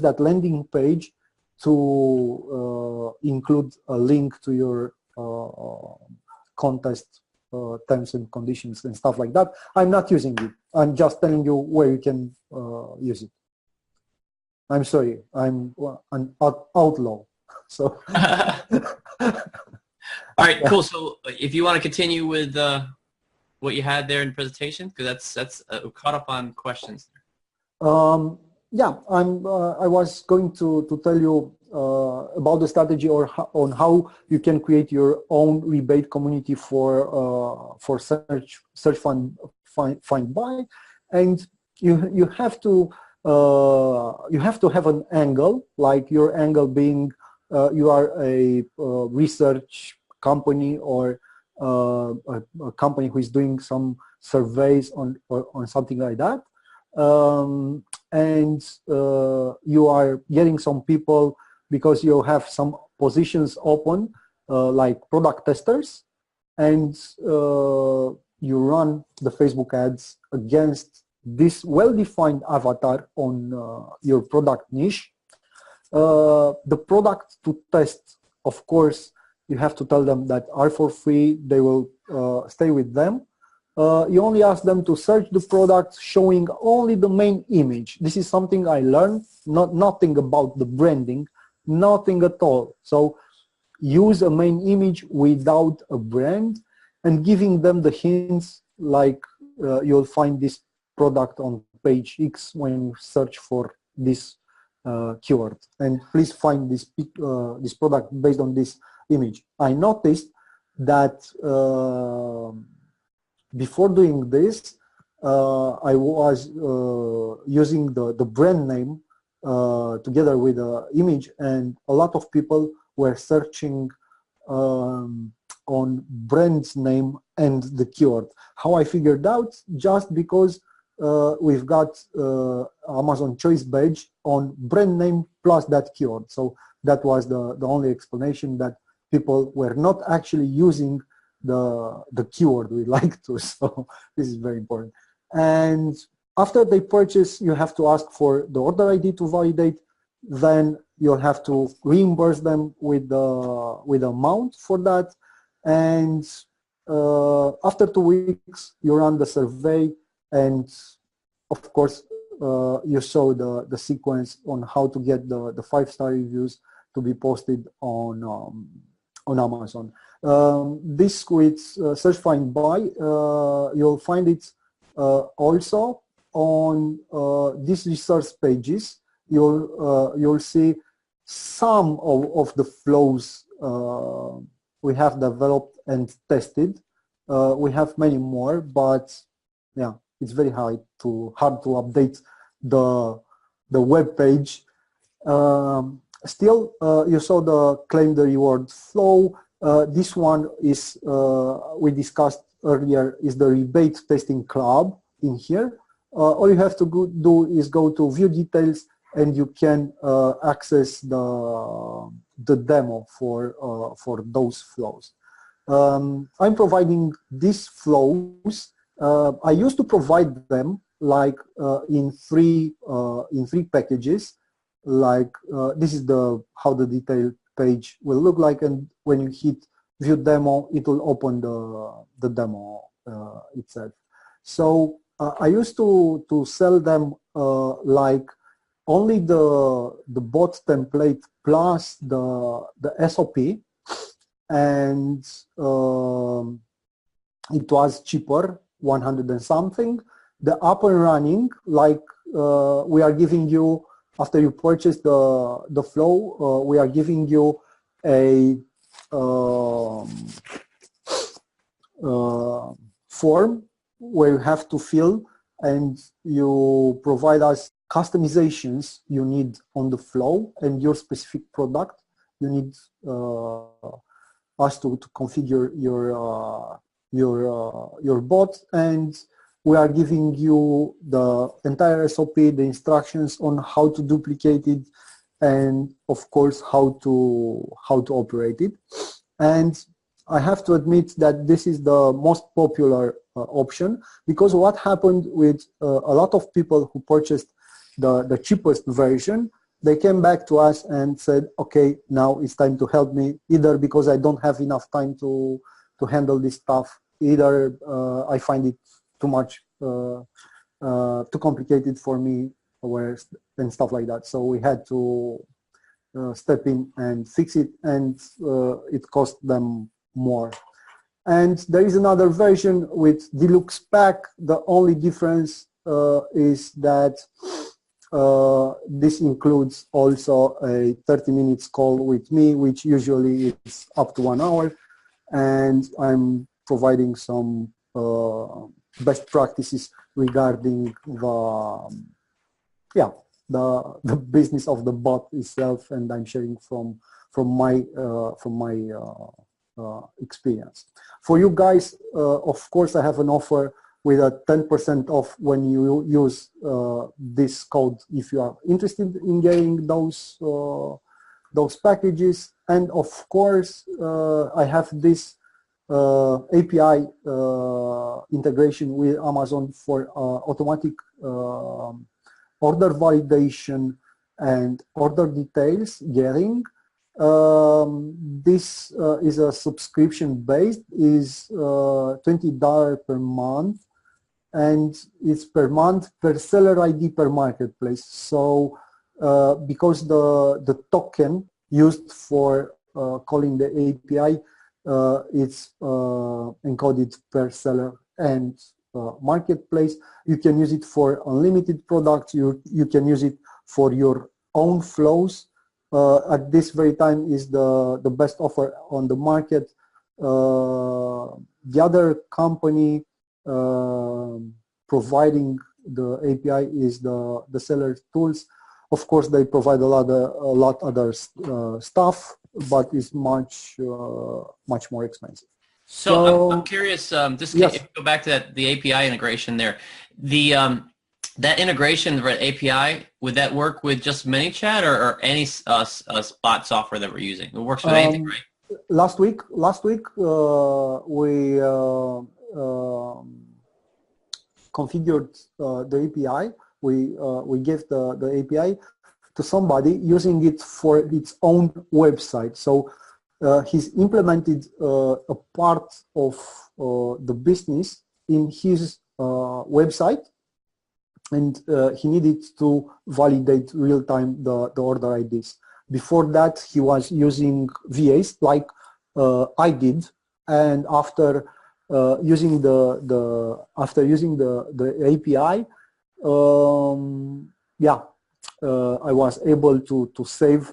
that landing page to include a link to your contest terms and conditions and stuff like that. I'm not using it. I'm just telling you where you can use it. I'm sorry, I'm an outlaw. So. All right, cool. So if you want to continue with what you had there in the presentation, because that's caught up on questions. Yeah, I was going to tell you about the strategy on how you can create your own rebate community for search find buy, and you have to have an angle, like your angle being you are a research company or a company who is doing some surveys on something like that, and you are getting some people because you have some positions open, like product testers, and you run the Facebook ads against this well-defined avatar on your product niche. The product to test, of course, you have to tell them that are for free, they will stay with them. You only ask them to search the product showing only the main image. This is something I learned, nothing about the branding, nothing at all. So use a main image without a brand and giving them the hints, like you'll find this product on page X when you search for this keyword, and please find this product based on this image. I noticed that before doing this, I was using the brand name together with the image, and a lot of people were searching on on brand name and the keyword. How I figured out? Just because we've got Amazon choice badge on brand name plus that keyword. So that was the only explanation, that people were not actually using the keyword we like to. So this is very important. And after they purchase, you have to ask for the order ID to validate. Then you'll have to reimburse them with the amount for that. And after 2 weeks, you run the survey, and of course, you show the sequence on how to get the 5-star reviews to be posted on Amazon. This with search, find, buy, you'll find it also on these resource pages. You'll see some of the flows we have developed and tested. We have many more, but yeah, it's very hard to update the web page. Still, you saw the claim the reward flow. This one is we discussed earlier, is the rebate testing club in here. All you have to do is go to view details, and you can access the demo for those flows. I'm providing these flows. I used to provide them like in three packages. Like this is how the detail page will look like, and when you hit view demo, it will open the demo itself. So I used to sell them like only the bot template plus the SOP, and it was cheaper, 100 and something. The up and running, like we are giving you, after you purchase the flow, we are giving you a form where you have to fill, and you provide us customizations you need on the flow and your specific product. You need us to configure your bot, and we are giving you the entire SOP, the instructions on how to duplicate it, and of course how to operate it. And I have to admit that this is the most popular option, because what happened with a lot of people who purchased the cheapest version, they came back to us and said, okay, now it's time to help me, either because I don't have enough time to handle this stuff, either I find it too much, too complicated for me, and stuff like that. So we had to step in and fix it, and it cost them more. And there is another version with deluxe pack. The only difference is that this includes also a 30 minutes call with me, which usually is up to 1 hour, and I'm providing some best practices regarding the business of the bot itself, and I'm sharing from my experience. For you guys, of course, I have an offer with a 10% off when you use this code if you are interested in getting those packages. And of course, I have this API integration with Amazon for automatic order validation and order details getting. This is a subscription based, is $20 per month, and it's per month per seller ID per marketplace. So because the token used for calling the API, it's encoded per seller and marketplace. You can use it for unlimited products. You can use it for your own flows. At this very time is the best offer on the market. The other company providing the API is the seller tools. Of course, they provide a lot other stuff, but it's much more expensive. So I'm So curious, just yes, if you go back to the API integration there, the that integration for API, would that work with just ManyChat or any bot software that we're using? It works with anything, um, right? last week we configured the API. We gave the API to somebody using it for its own website. So he's implemented a part of the business in his website, and he needed to validate real-time the order IDs. Before that, he was using VAs like I did, and after using the API, yeah, I was able to save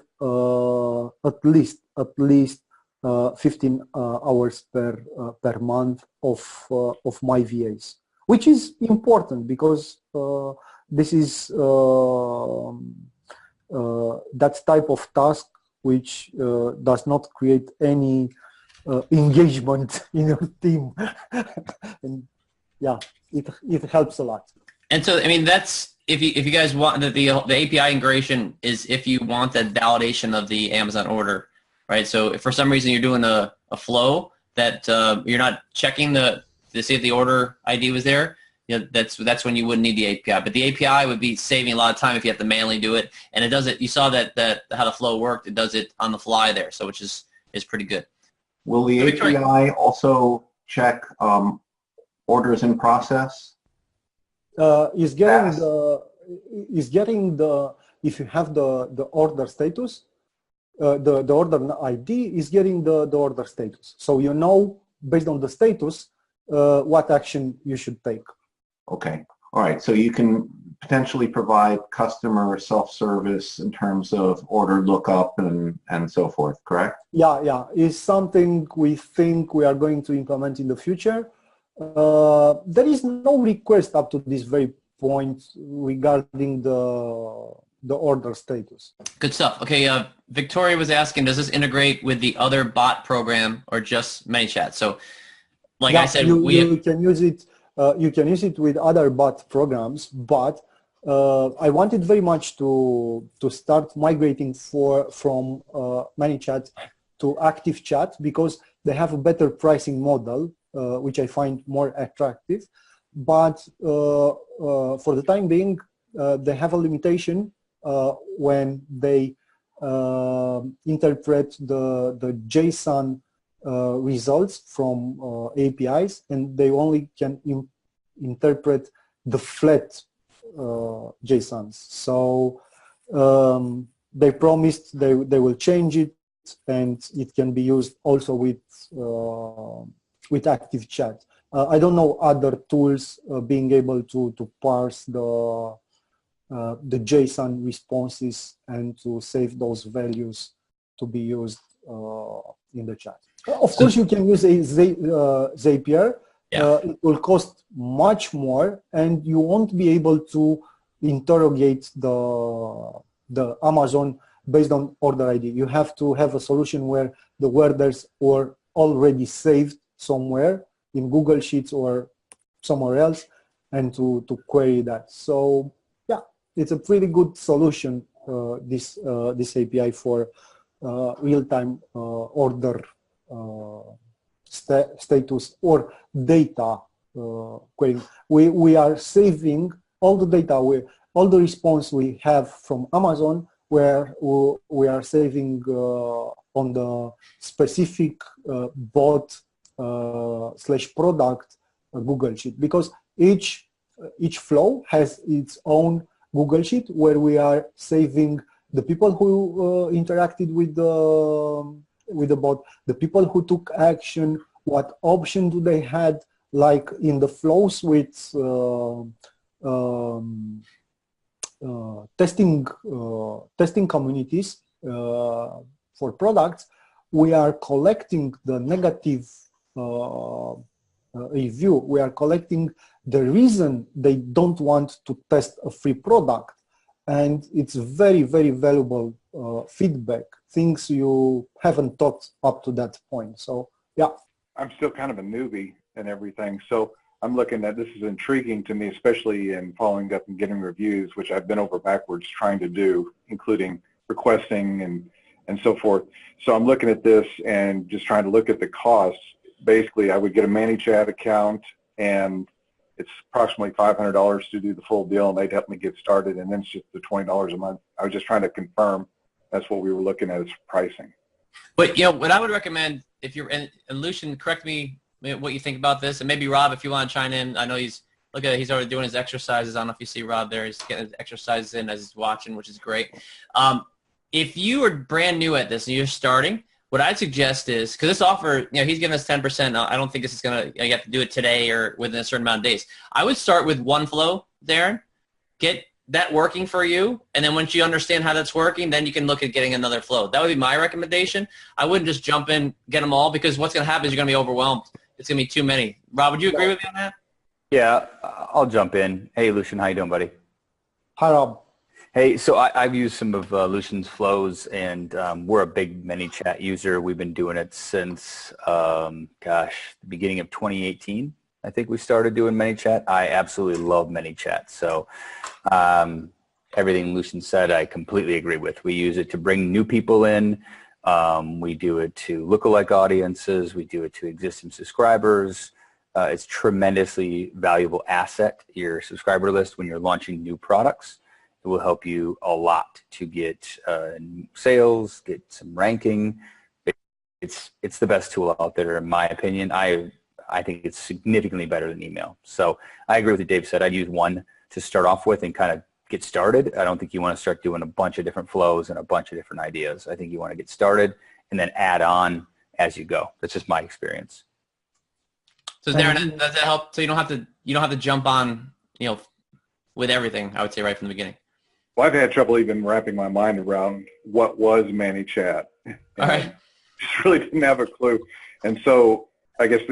at least 15 hours per month of my VAs, which is important because this is that type of task which does not create any engagement in your team. And yeah, it helps a lot. And so, I mean, that's if you guys want the API integration is if you want that validation of the Amazon order, right? So if for some reason you're doing a flow that you're not checking to see if the order ID was there, you know, that's when you wouldn't need the API. But the API would be saving a lot of time if you have to manually do it, and it does it. You saw that how the flow worked. It does it on the fly there, so which is pretty good. Will the API also check orders in process? Is getting the if you have the order status, the order ID is getting the order status. So you know based on the status what action you should take. Okay. All right. So you can potentially provide customer self-service in terms of order lookup and so forth, correct? Yeah. It's something we think we are going to implement in the future. There is no request up to this very point regarding the order status. Good stuff. Okay, Victoria was asking, does this integrate with the other bot program or just ManyChat? So, like I said, you can use it. You can use it with other bot programs, but I wanted very much to start migrating from ManyChat to ActiveChat because they have a better pricing model, which I find more attractive. But for the time being, they have a limitation when they interpret the JSON results from APIs, and they only can interpret the flat JSONs. So they promised they will change it, and it can be used also with ActiveChat. I don't know other tools being able to parse the JSON responses and to save those values to be used in the chat. Of course, you can use Zapier. Yeah. It will cost much more, and you won't be able to interrogate the Amazon based on order ID. You have to have a solution where the orders were already saved somewhere in Google Sheets or somewhere else, and to query that. So yeah, it's a pretty good solution, this API for real-time order status or data querying. We are saving all the data, all the response we have from Amazon, where we are saving on the specific bot / product Google Sheet, because each flow has its own Google Sheet where we are saving the people who interacted with the bot, the people who took action, what option do they had, like in the flows with testing communities for products. We are collecting the negative review. We are collecting the reason they don't want to test a free product, and it's very, very valuable feedback, things you haven't thought up to that point. So yeah. I'm still kind of a newbie and everything. So I'm looking at, this is intriguing to me, especially in following up and getting reviews, which I've been over backwards trying to do, including requesting and so forth. So I'm looking at this and just trying to look at the costs. Basically, I would get a ManyChat account, and it's approximately $500 to do the full deal, and they'd help me get started, and then it's just the $20 a month. I was just trying to confirm that's what we were looking at as pricing. But, what I would recommend, if you're, and Lucian, correct me what you think about this, and maybe Rob, if you want to chime in. I know he's already doing his exercises. I don't know if you see Rob there. He's getting his exercises in as he's watching, which is great. If you are brand new at this and you're starting, what I'd suggest is, because this offer, he's giving us 10%. I don't think this is going to, you have to do it today or within a certain amount of days. I would start with one flow, Darren. Get that working for you, and then once you understand how that's working, then you can look at getting another flow. That would be my recommendation. I wouldn't just jump in, get them all, because what's going to happen is you're going to be overwhelmed. It's going to be too many. Rob, would you agree with me on that? Yeah, I'll jump in. Hey, Lucian, how you doing, buddy? Hi, Rob. Hey, so I've used some of Lucian's flows, and we're a big ManyChat user. We've been doing it since, the beginning of 2018. I think we started doing ManyChat. I absolutely love ManyChat. So everything Lucian said, I completely agree with. We use it to bring new people in. We do it to lookalike audiences. We do it to existing subscribers. It's tremendously valuable asset, your subscriber list, when you're launching new products. It will help you a lot to get sales, get some ranking. It's the best tool out there, in my opinion. I think it's significantly better than email. So I agree with what Dave said. I'd use one to start off with and kind of get started. I don't think you want to start doing a bunch of different flows and a bunch of different ideas. I think you want to get started and then add on as you go. That's just my experience. So Darren, does that help? So you don't have to jump on, with everything, I would say, right from the beginning. Well, I've had trouble even wrapping my mind around what was ManyChat. All right. Just really didn't have a clue. And so I guess,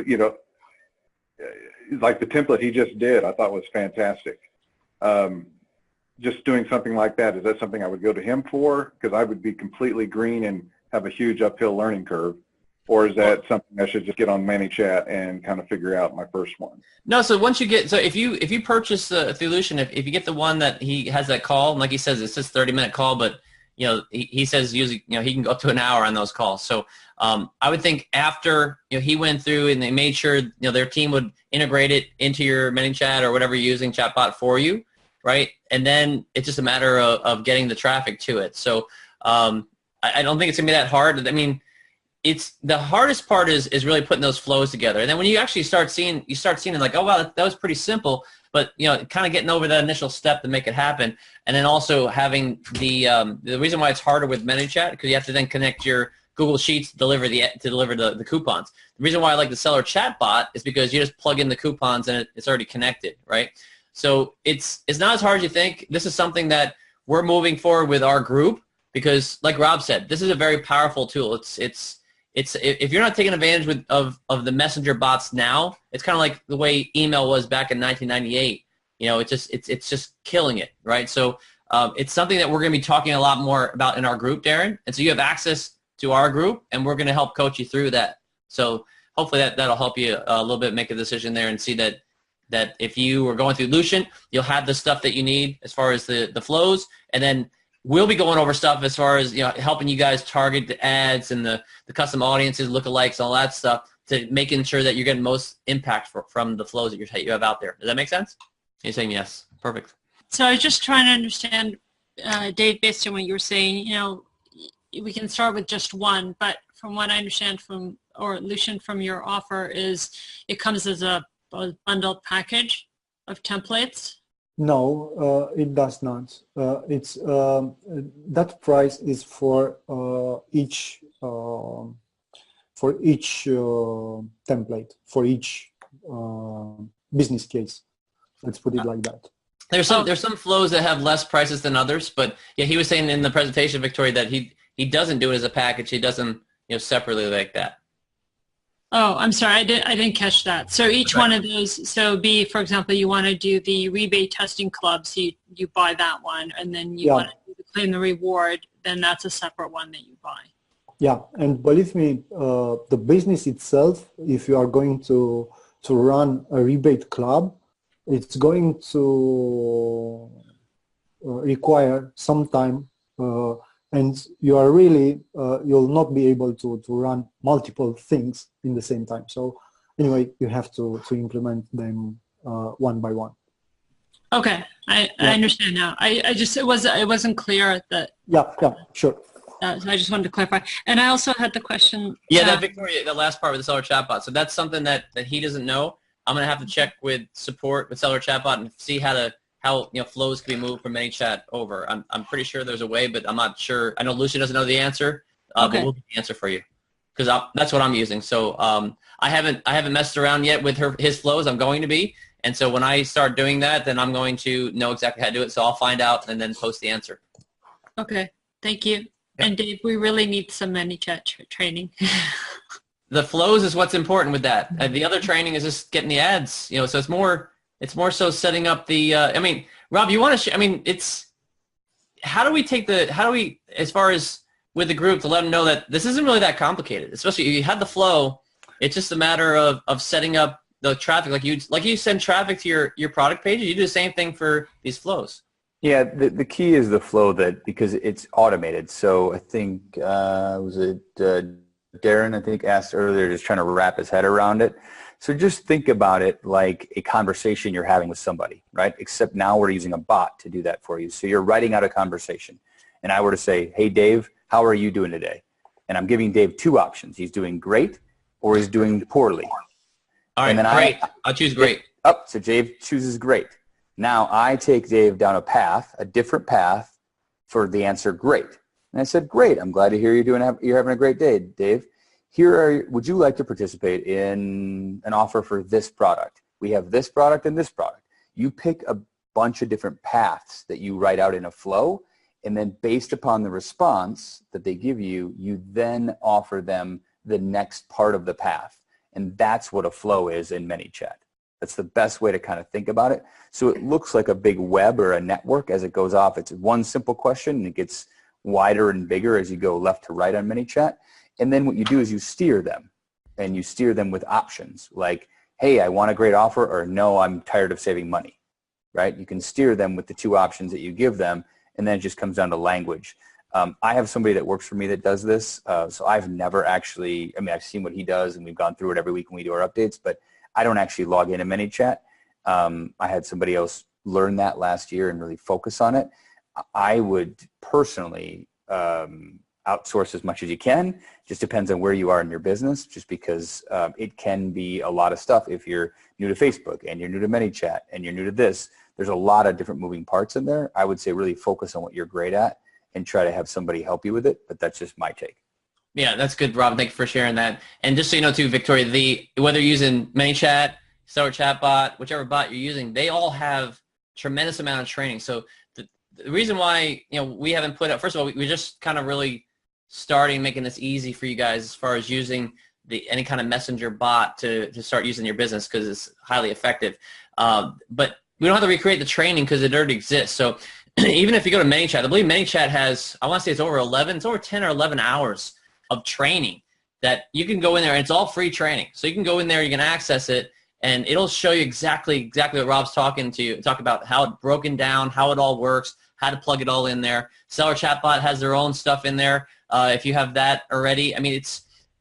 like the template he just did, I thought was fantastic. Just doing something like that, is that something I would go to him for? Because I would be completely green and have a huge uphill learning curve. Or is that something I should just get on ManyChat and kind of figure out my first one? No, so once you get, so if you purchase through Lucian, if you get the one that he has that call, and like he says, it's just 30-minute call, but he says usually he can go up to an hour on those calls. So I would think after he went through and they made sure their team would integrate it into your ManyChat or whatever you're using, chatbot for you, right? And then it's just a matter of getting the traffic to it. So I don't think it's gonna be that hard. I mean, it's the hardest part is really putting those flows together. And then when you actually start seeing it like, oh wow, that was pretty simple. But kind of getting over that initial step to make it happen, and then also having the reason why it's harder with ManyChat, because you have to then connect your Google Sheets to deliver the coupons. The reason why I like the seller chatbot is because you just plug in the coupons and it's already connected, right? So it's not as hard as you think. This is something that we're moving forward with our group because, like Rob said, this is a very powerful tool. It's if you're not taking advantage of the messenger bots now, it's kind of like the way email was back in 1998. It's just killing it, right? So it's something that we're going to be talking a lot more about in our group, Darren. And so you have access to our group, and we're going to help coach you through that. So hopefully that'll help you a little bit make a decision there and see that if you were going through Lucian, you'll have the stuff that you need as far as the flows, and then we'll be going over stuff as far as helping you guys target the ads and the custom audiences, lookalikes, all that stuff, to making sure that you're getting most impact from the flows that you have out there. Does that make sense? You're saying yes. Perfect. So I was just trying to understand, Dave, based on what you were saying, we can start with just one, but from what I understand Lucian, from your offer, is it comes as a bundled package of templates? No, it does not. It's that price is for each template, for each business case. Let's put it like that. There's some flows that have less prices than others, but yeah, he was saying in the presentation, Victoria, that he doesn't do it as a package. He does them separately like that. Oh, I'm sorry. I didn't catch that. So each one of those, for example, you want to do the rebate testing club, so you buy that one, and then you want to claim the reward, then that's a separate one that you buy. Yeah, and believe me, the business itself, if you are going to run a rebate club, it's going to require some time, and you are really you'll not be able to run multiple things in the same time. So anyway, you have to implement them one by one. Okay, I understand now. I just it wasn't clear that. Yeah, sure. So I just wanted to clarify. And I also had the question. Yeah, that Victoria, the last part with the seller chatbot. So that's something that he doesn't know. I'm gonna have to check with support with seller chatbot and see how flows can be moved from ManyChat over. I'm pretty sure there's a way, but I'm not sure. I know Lucian doesn't know the answer, but we'll get the answer for you because that's what I'm using. So I haven't messed around yet with his flows. I'm going to be, and so when I start doing that, then I'm going to know exactly how to do it. So I'll find out and then post the answer. Okay, thank you. And Dave, we really need some ManyChat training. The flows is what's important with that. The other training is just getting the ads. So it's more so setting up the. Rob, you want to? It's how do we as far as with the group to let them know that this isn't really that complicated. Especially if you had the flow, it's just a matter of setting up the traffic. Like you send traffic to your product pages. You do the same thing for these flows. Yeah, the key is the flow because it's automated. So I think, was it Darren, I think, asked earlier, just trying to wrap his head around it. So just think about it like a conversation you're having with somebody, right? Except now we're using a bot to do that for you. So you're writing out a conversation. And I were to say, hey, Dave, how are you doing today? And I'm giving Dave two options. He's doing great or he's doing poorly. All right, and then great. I'll choose great. So Dave chooses great. Now I take Dave down a different path for the answer great. And I said, great, I'm glad to hear you're having a great day, Dave. Would you like to participate in an offer for this product? We have this product and this product. You pick a bunch of different paths that you write out in a flow, and then based upon the response that they give you, you then offer them the next part of the path. And that's what a flow is in ManyChat. That's the best way to kind of think about it. So it looks like a big web or a network as it goes off. It's one simple question, and it gets wider and bigger as you go left to right on ManyChat. And then what you do is you steer them, and you steer them with options like, hey, I want a great offer, or no, I'm tired of saving money, right? You can steer them with the two options that you give them, and then it just comes down to language. I have somebody that works for me that does this, so I've never actually, I've seen what he does, and we've gone through it every week when we do our updates, but I don't actually log into ManyChat. I had somebody else learn that last year and really focus on it. I would personally outsource as much as you can. Just depends on where you are in your business, just because it can be a lot of stuff. If you're new to Facebook and you're new to ManyChat and you're new to this, there's a lot of different moving parts in there. I would say really focus on what you're great at and try to have somebody help you with it, but that's just my take. Yeah, that's good, Rob. Thank you for sharing that. And just so you know, too, Victoria, whether you're using ManyChat, Seller Chatbot, whichever bot you're using, they all have tremendous amount of training. So the reason why we haven't put up, first of all, we're just kind of really starting making this easy for you guys as far as using any kind of messenger bot to start using your business because it's highly effective. But we don't have to recreate the training because it already exists. So even if you go to ManyChat, I believe ManyChat has, I want to say it's over 10 or 11 hours of training that you can go in there, and it's all free training. So you can go in there, you can access it, and it'll show you exactly what Rob's talk about, how it's broken down, how it all works, how to plug it all in there. Seller Chatbot has their own stuff in there. If you have that already,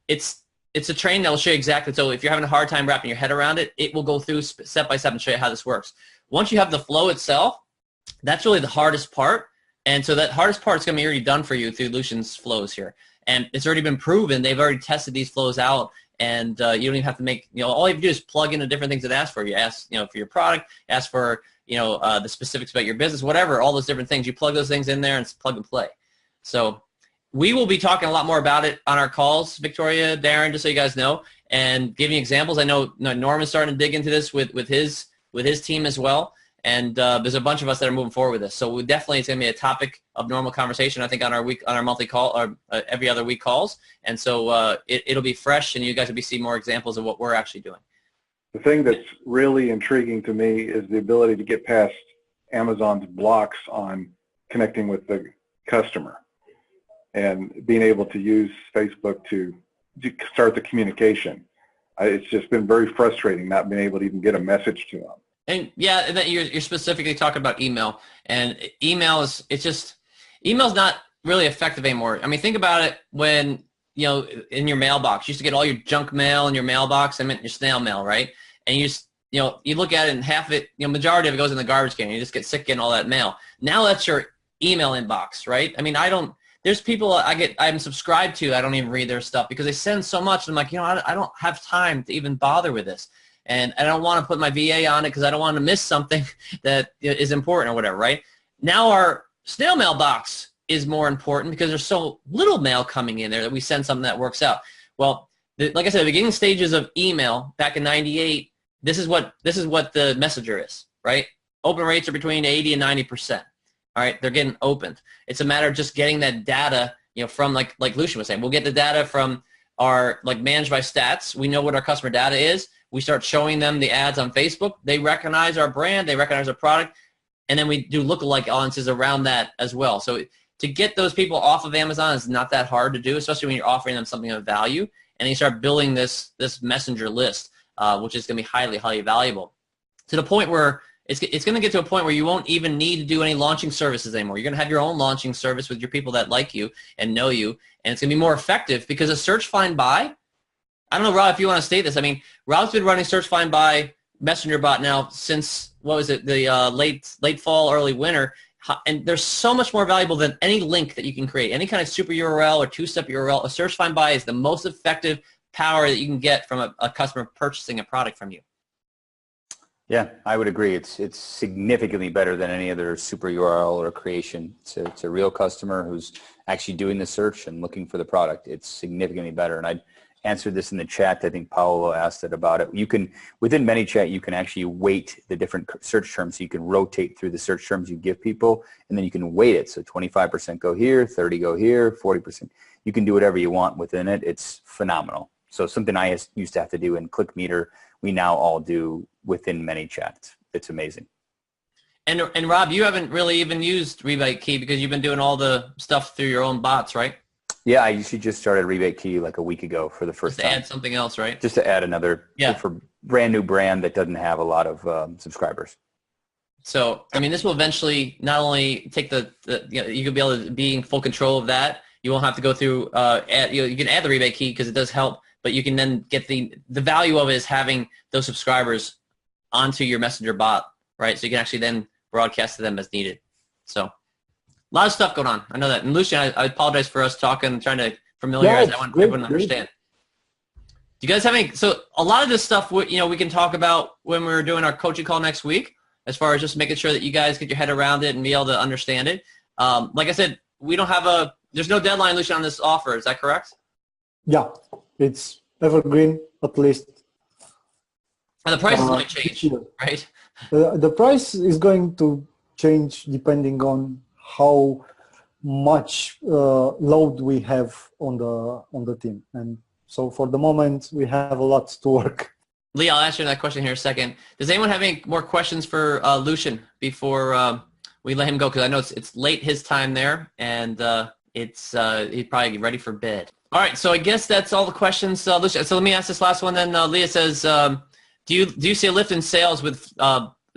it's a training that will show you exactly. So if you're having a hard time wrapping your head around it, it will go through step by step and show you how this works. Once you have the flow itself, that's really the hardest part. And so that hardest part is going to be already done for you through Lucian's flows here. And it's already been proven. They've already tested these flows out, and you don't even have to make, all you have to do is plug in the different things that ask for. You ask, for your product, ask for, the specifics about your business, whatever, all those different things. You plug those things in there and it's plug and play. So we will be talking a lot more about it on our calls, Victoria, Darren, just so you guys know, and giving examples. I know Norman's starting to dig into this with his team as well. And there's a bunch of us that are moving forward with this. So it's going to be a topic of normal conversation, I think, on our monthly call or every other week calls. And so it'll be fresh, and you guys will be seeing more examples of what we're actually doing. The thing that's really intriguing to me is the ability to get past Amazon's blocks on connecting with the customer. and being able to use Facebook to start the communication. It's just been very frustrating not being able to even get a message to them. And yeah, and then you're specifically talking about email, and email is email's not really effective anymore. I mean, think about it when in your mailbox, you used to get all your junk mail in your mailbox. I meant your snail mail, right? And you look at it and half of it, majority of it goes in the garbage can. And you just get sick getting all that mail. Now that's your email inbox, right? I mean, there's people I'm subscribed to, I don't even read their stuff because they send so much. And I'm like, I don't have time to even bother with this. And I don't want to put my VA on it because I don't want to miss something that is important or whatever, right? Now our snail mail box is more important because there's so little mail coming in there that we send something that works out. Well, like I said, the beginning stages of email back in '98, this is what the messenger is, right? Open rates are between 80 and 90%. All right, they're getting opened. It's a matter of just getting that data, from like Lucian was saying. We'll get the data from our managed by stats. We know what our customer data is. We start showing them the ads on Facebook. They recognize our brand. They recognize our product. And then we do lookalike audiences around that as well. So to get those people off of Amazon is not that hard to do, especially when you're offering them something of value. And then you start building this messenger list, which is going to be highly, highly valuable, to the point where it's going to get to a point where you won't even need to do any launching services anymore. You're going to have your own launching service with your people that like you and know you, and it's going to be more effective because a search, find, buy. I don't know, Rob, if you want to state this. I mean, Rob's been running search, find, buy messenger bot now since, what was it, the late fall, early winter, and they're so much more valuable than any link that you can create. Any kind of super URL or two-step URL, a search, find, buy is the most effective power that you can get from a customer purchasing a product from you. Yeah, I would agree. It's significantly better than any other super URL or creation. It's a real customer who's actually doing the search and looking for the product. It's significantly better. And I answered this in the chat. I think Paolo asked it about it. You can, within ManyChat, you can actually weight the different search terms. So you can rotate through the search terms you give people, and then you can weight it. So 25% go here, 30 go here, 40%. You can do whatever you want within it. It's phenomenal. So something I used to have to do in ClickMeter, we now all do within ManyChat. It's amazing. And Rob, you haven't really even used Rebate Key because you've been doing all the stuff through your own bots, right? Yeah, I usually just started Rebate Key like a week ago for the first time. Just to add something else, right? Just to add another, for brand new brand that doesn't have a lot of subscribers. So, I mean, this will eventually not only take you can be able to be in full control of that. You won't have to go through, you can add the Rebate Key because it does help, but you can then get the value of it is having those subscribers onto your messenger bot, right? So you can actually then broadcast to them as needed. So a lot of stuff going on. I know that. And Lucian, I apologize for us talking, trying to familiarize. I want everyone to understand. Do you guys have any? So a lot of this stuff, we can talk about when we're doing our coaching call next week, as far as just making sure that you guys get your head around it and be able to understand it. Like I said, we don't have there's no deadline, Lucian, on this offer. Is that correct? Yeah, it's evergreen at least. And the prices might change, right? The price is going to change depending on how much load we have on the team. And so for the moment, we have a lot to work. Lee, I'll ask you that question here in a second. Does anyone have any more questions for Lucian before we let him go? Because I know it's late his time there, and he's probably ready for bed. All right, so I guess that's all the questions, Lucian. So let me ask this last one then. Leah says, do you see a lift in sales with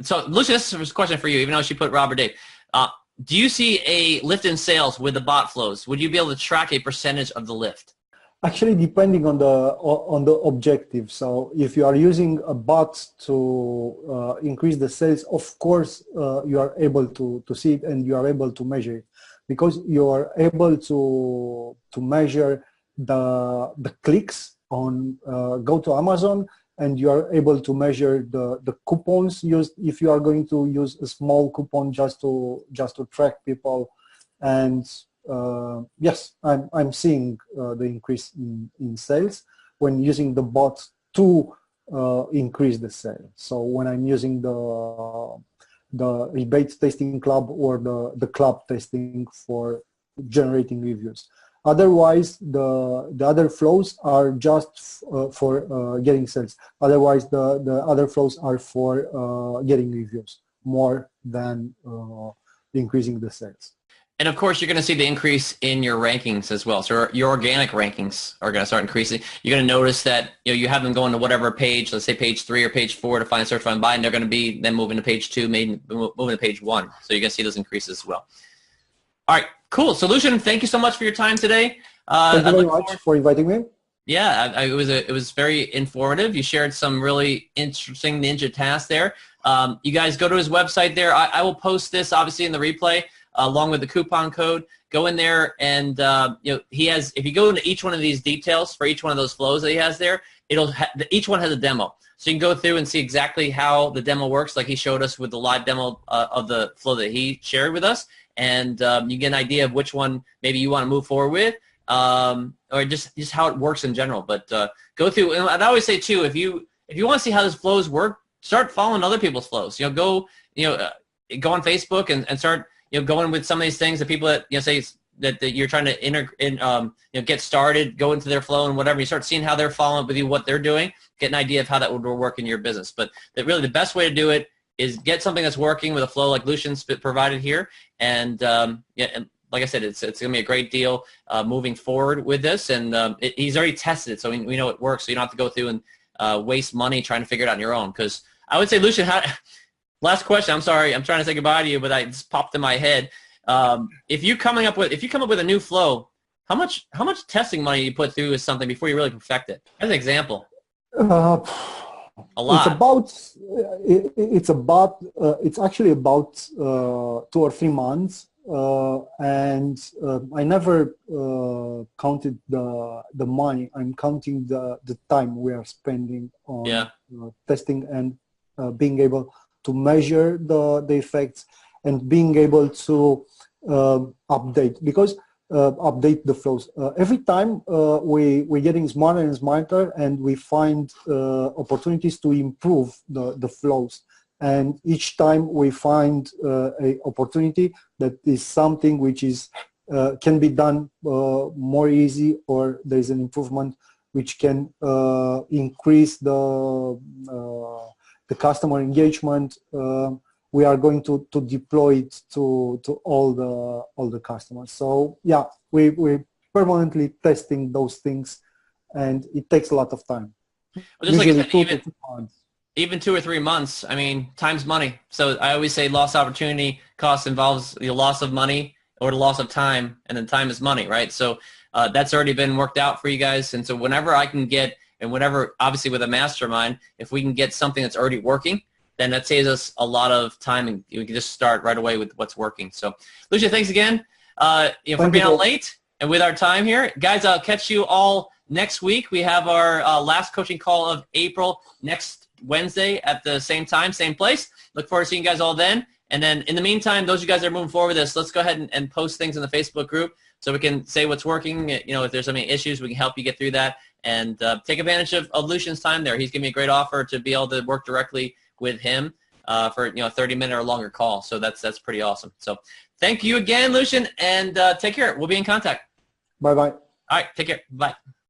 so Lucian, this is a question for you, even though she put Robert Dave. Do you see a lift in sales with the bot flows? Would you be able to track a percentage of the lift? Actually, depending on the objective. So if you are using a bot to increase the sales, of course you are able to see it and you are able to measure it, because you are able to measure the clicks on go to Amazon, and you are able to measure the coupons used if you are going to use a small coupon just to track people. And yes, I'm seeing the increase in sales when using the bot to increase the sale. So when I'm using the rebate testing club or the club testing for generating reviews. Otherwise, the other flows are just for getting sales. Otherwise, the other flows are for getting reviews more than increasing the sales. And of course, you're going to see the increase in your rankings as well. So your organic rankings are going to start increasing. You're going to notice that you have them going to whatever page, let's say page 3 or page 4 to find search, find, buy, and they're going to be then moving to page 2, maybe moving to page 1. So you're going to see those increases as well. All right, cool. So Lucian, thank you so much for your time today. Thank you very much for inviting me. Yeah, it was very informative. You shared some really interesting ninja tasks there. You guys go to his website there. I will post this obviously in the replay along with the coupon code. Go in there and he has. If you go into each one of these details for each one of those flows that he has there, each one has a demo. So you can go through and see exactly how the demo works, like he showed us with the live demo of the flow that he shared with us, and you get an idea of which one maybe you want to move forward with. Or just how it works in general. But go through, and I'd always say too, if you want to see how those flows work, start following other people's flows. Go on Facebook and start going with some of these things that people that say that you're trying to get started, go into their flow and whatever. You start seeing how they're following with you, what they're doing, get an idea of how that would work in your business. But really the best way to do it is get something that's working with a flow like Lucian's provided here, and and like I said, it's going to be a great deal moving forward with this, and he's already tested it, so we know it works, so you don't have to go through and waste money trying to figure it out on your own. Because I would say, Lucian, last question, I'm sorry, I'm trying to say goodbye to you, but it just popped in my head. If you come up with a new flow, how much testing money do you put through something before you really perfect it? As an example. A lot. It's actually about 2 or 3 months. And I never counted the money. I'm counting the time we are spending on testing and being able to measure the effects and being able to update, because update the flows. Every time we're getting smarter and smarter, and we find opportunities to improve the flows. And each time we find an opportunity that is something which is can be done more easy, or there is an improvement which can increase the customer engagement, we are going to deploy it to all the customers. So yeah, we're permanently testing those things, and it takes a lot of time. Well, just usually like 2 to 3 months. Even 2 or 3 months, I mean, time's money. So I always say lost opportunity cost involves the loss of money or the loss of time, and then time is money, right? So that's already been worked out for you guys. And so whenever I can get, and whenever, obviously with a mastermind, if we can get something that's already working, then that saves us a lot of time, and we can just start right away with what's working. So, Lucia, thanks again for being on late and with our time here. Guys, I'll catch you all next week. We have our last coaching call of April next Wednesday at the same time, same place. Look forward to seeing you guys all then. And then in the meantime, those of you guys that are moving forward with this, let's go ahead and post things in the Facebook group so we can say what's working. If there's any issues, we can help you get through that, and take advantage of Lucian's time there. He's giving me a great offer to be able to work directly with him for a 30-minute or longer call. So that's pretty awesome. So thank you again, Lucian, and take care. We'll be in contact. Bye-bye. All right, take care. Bye.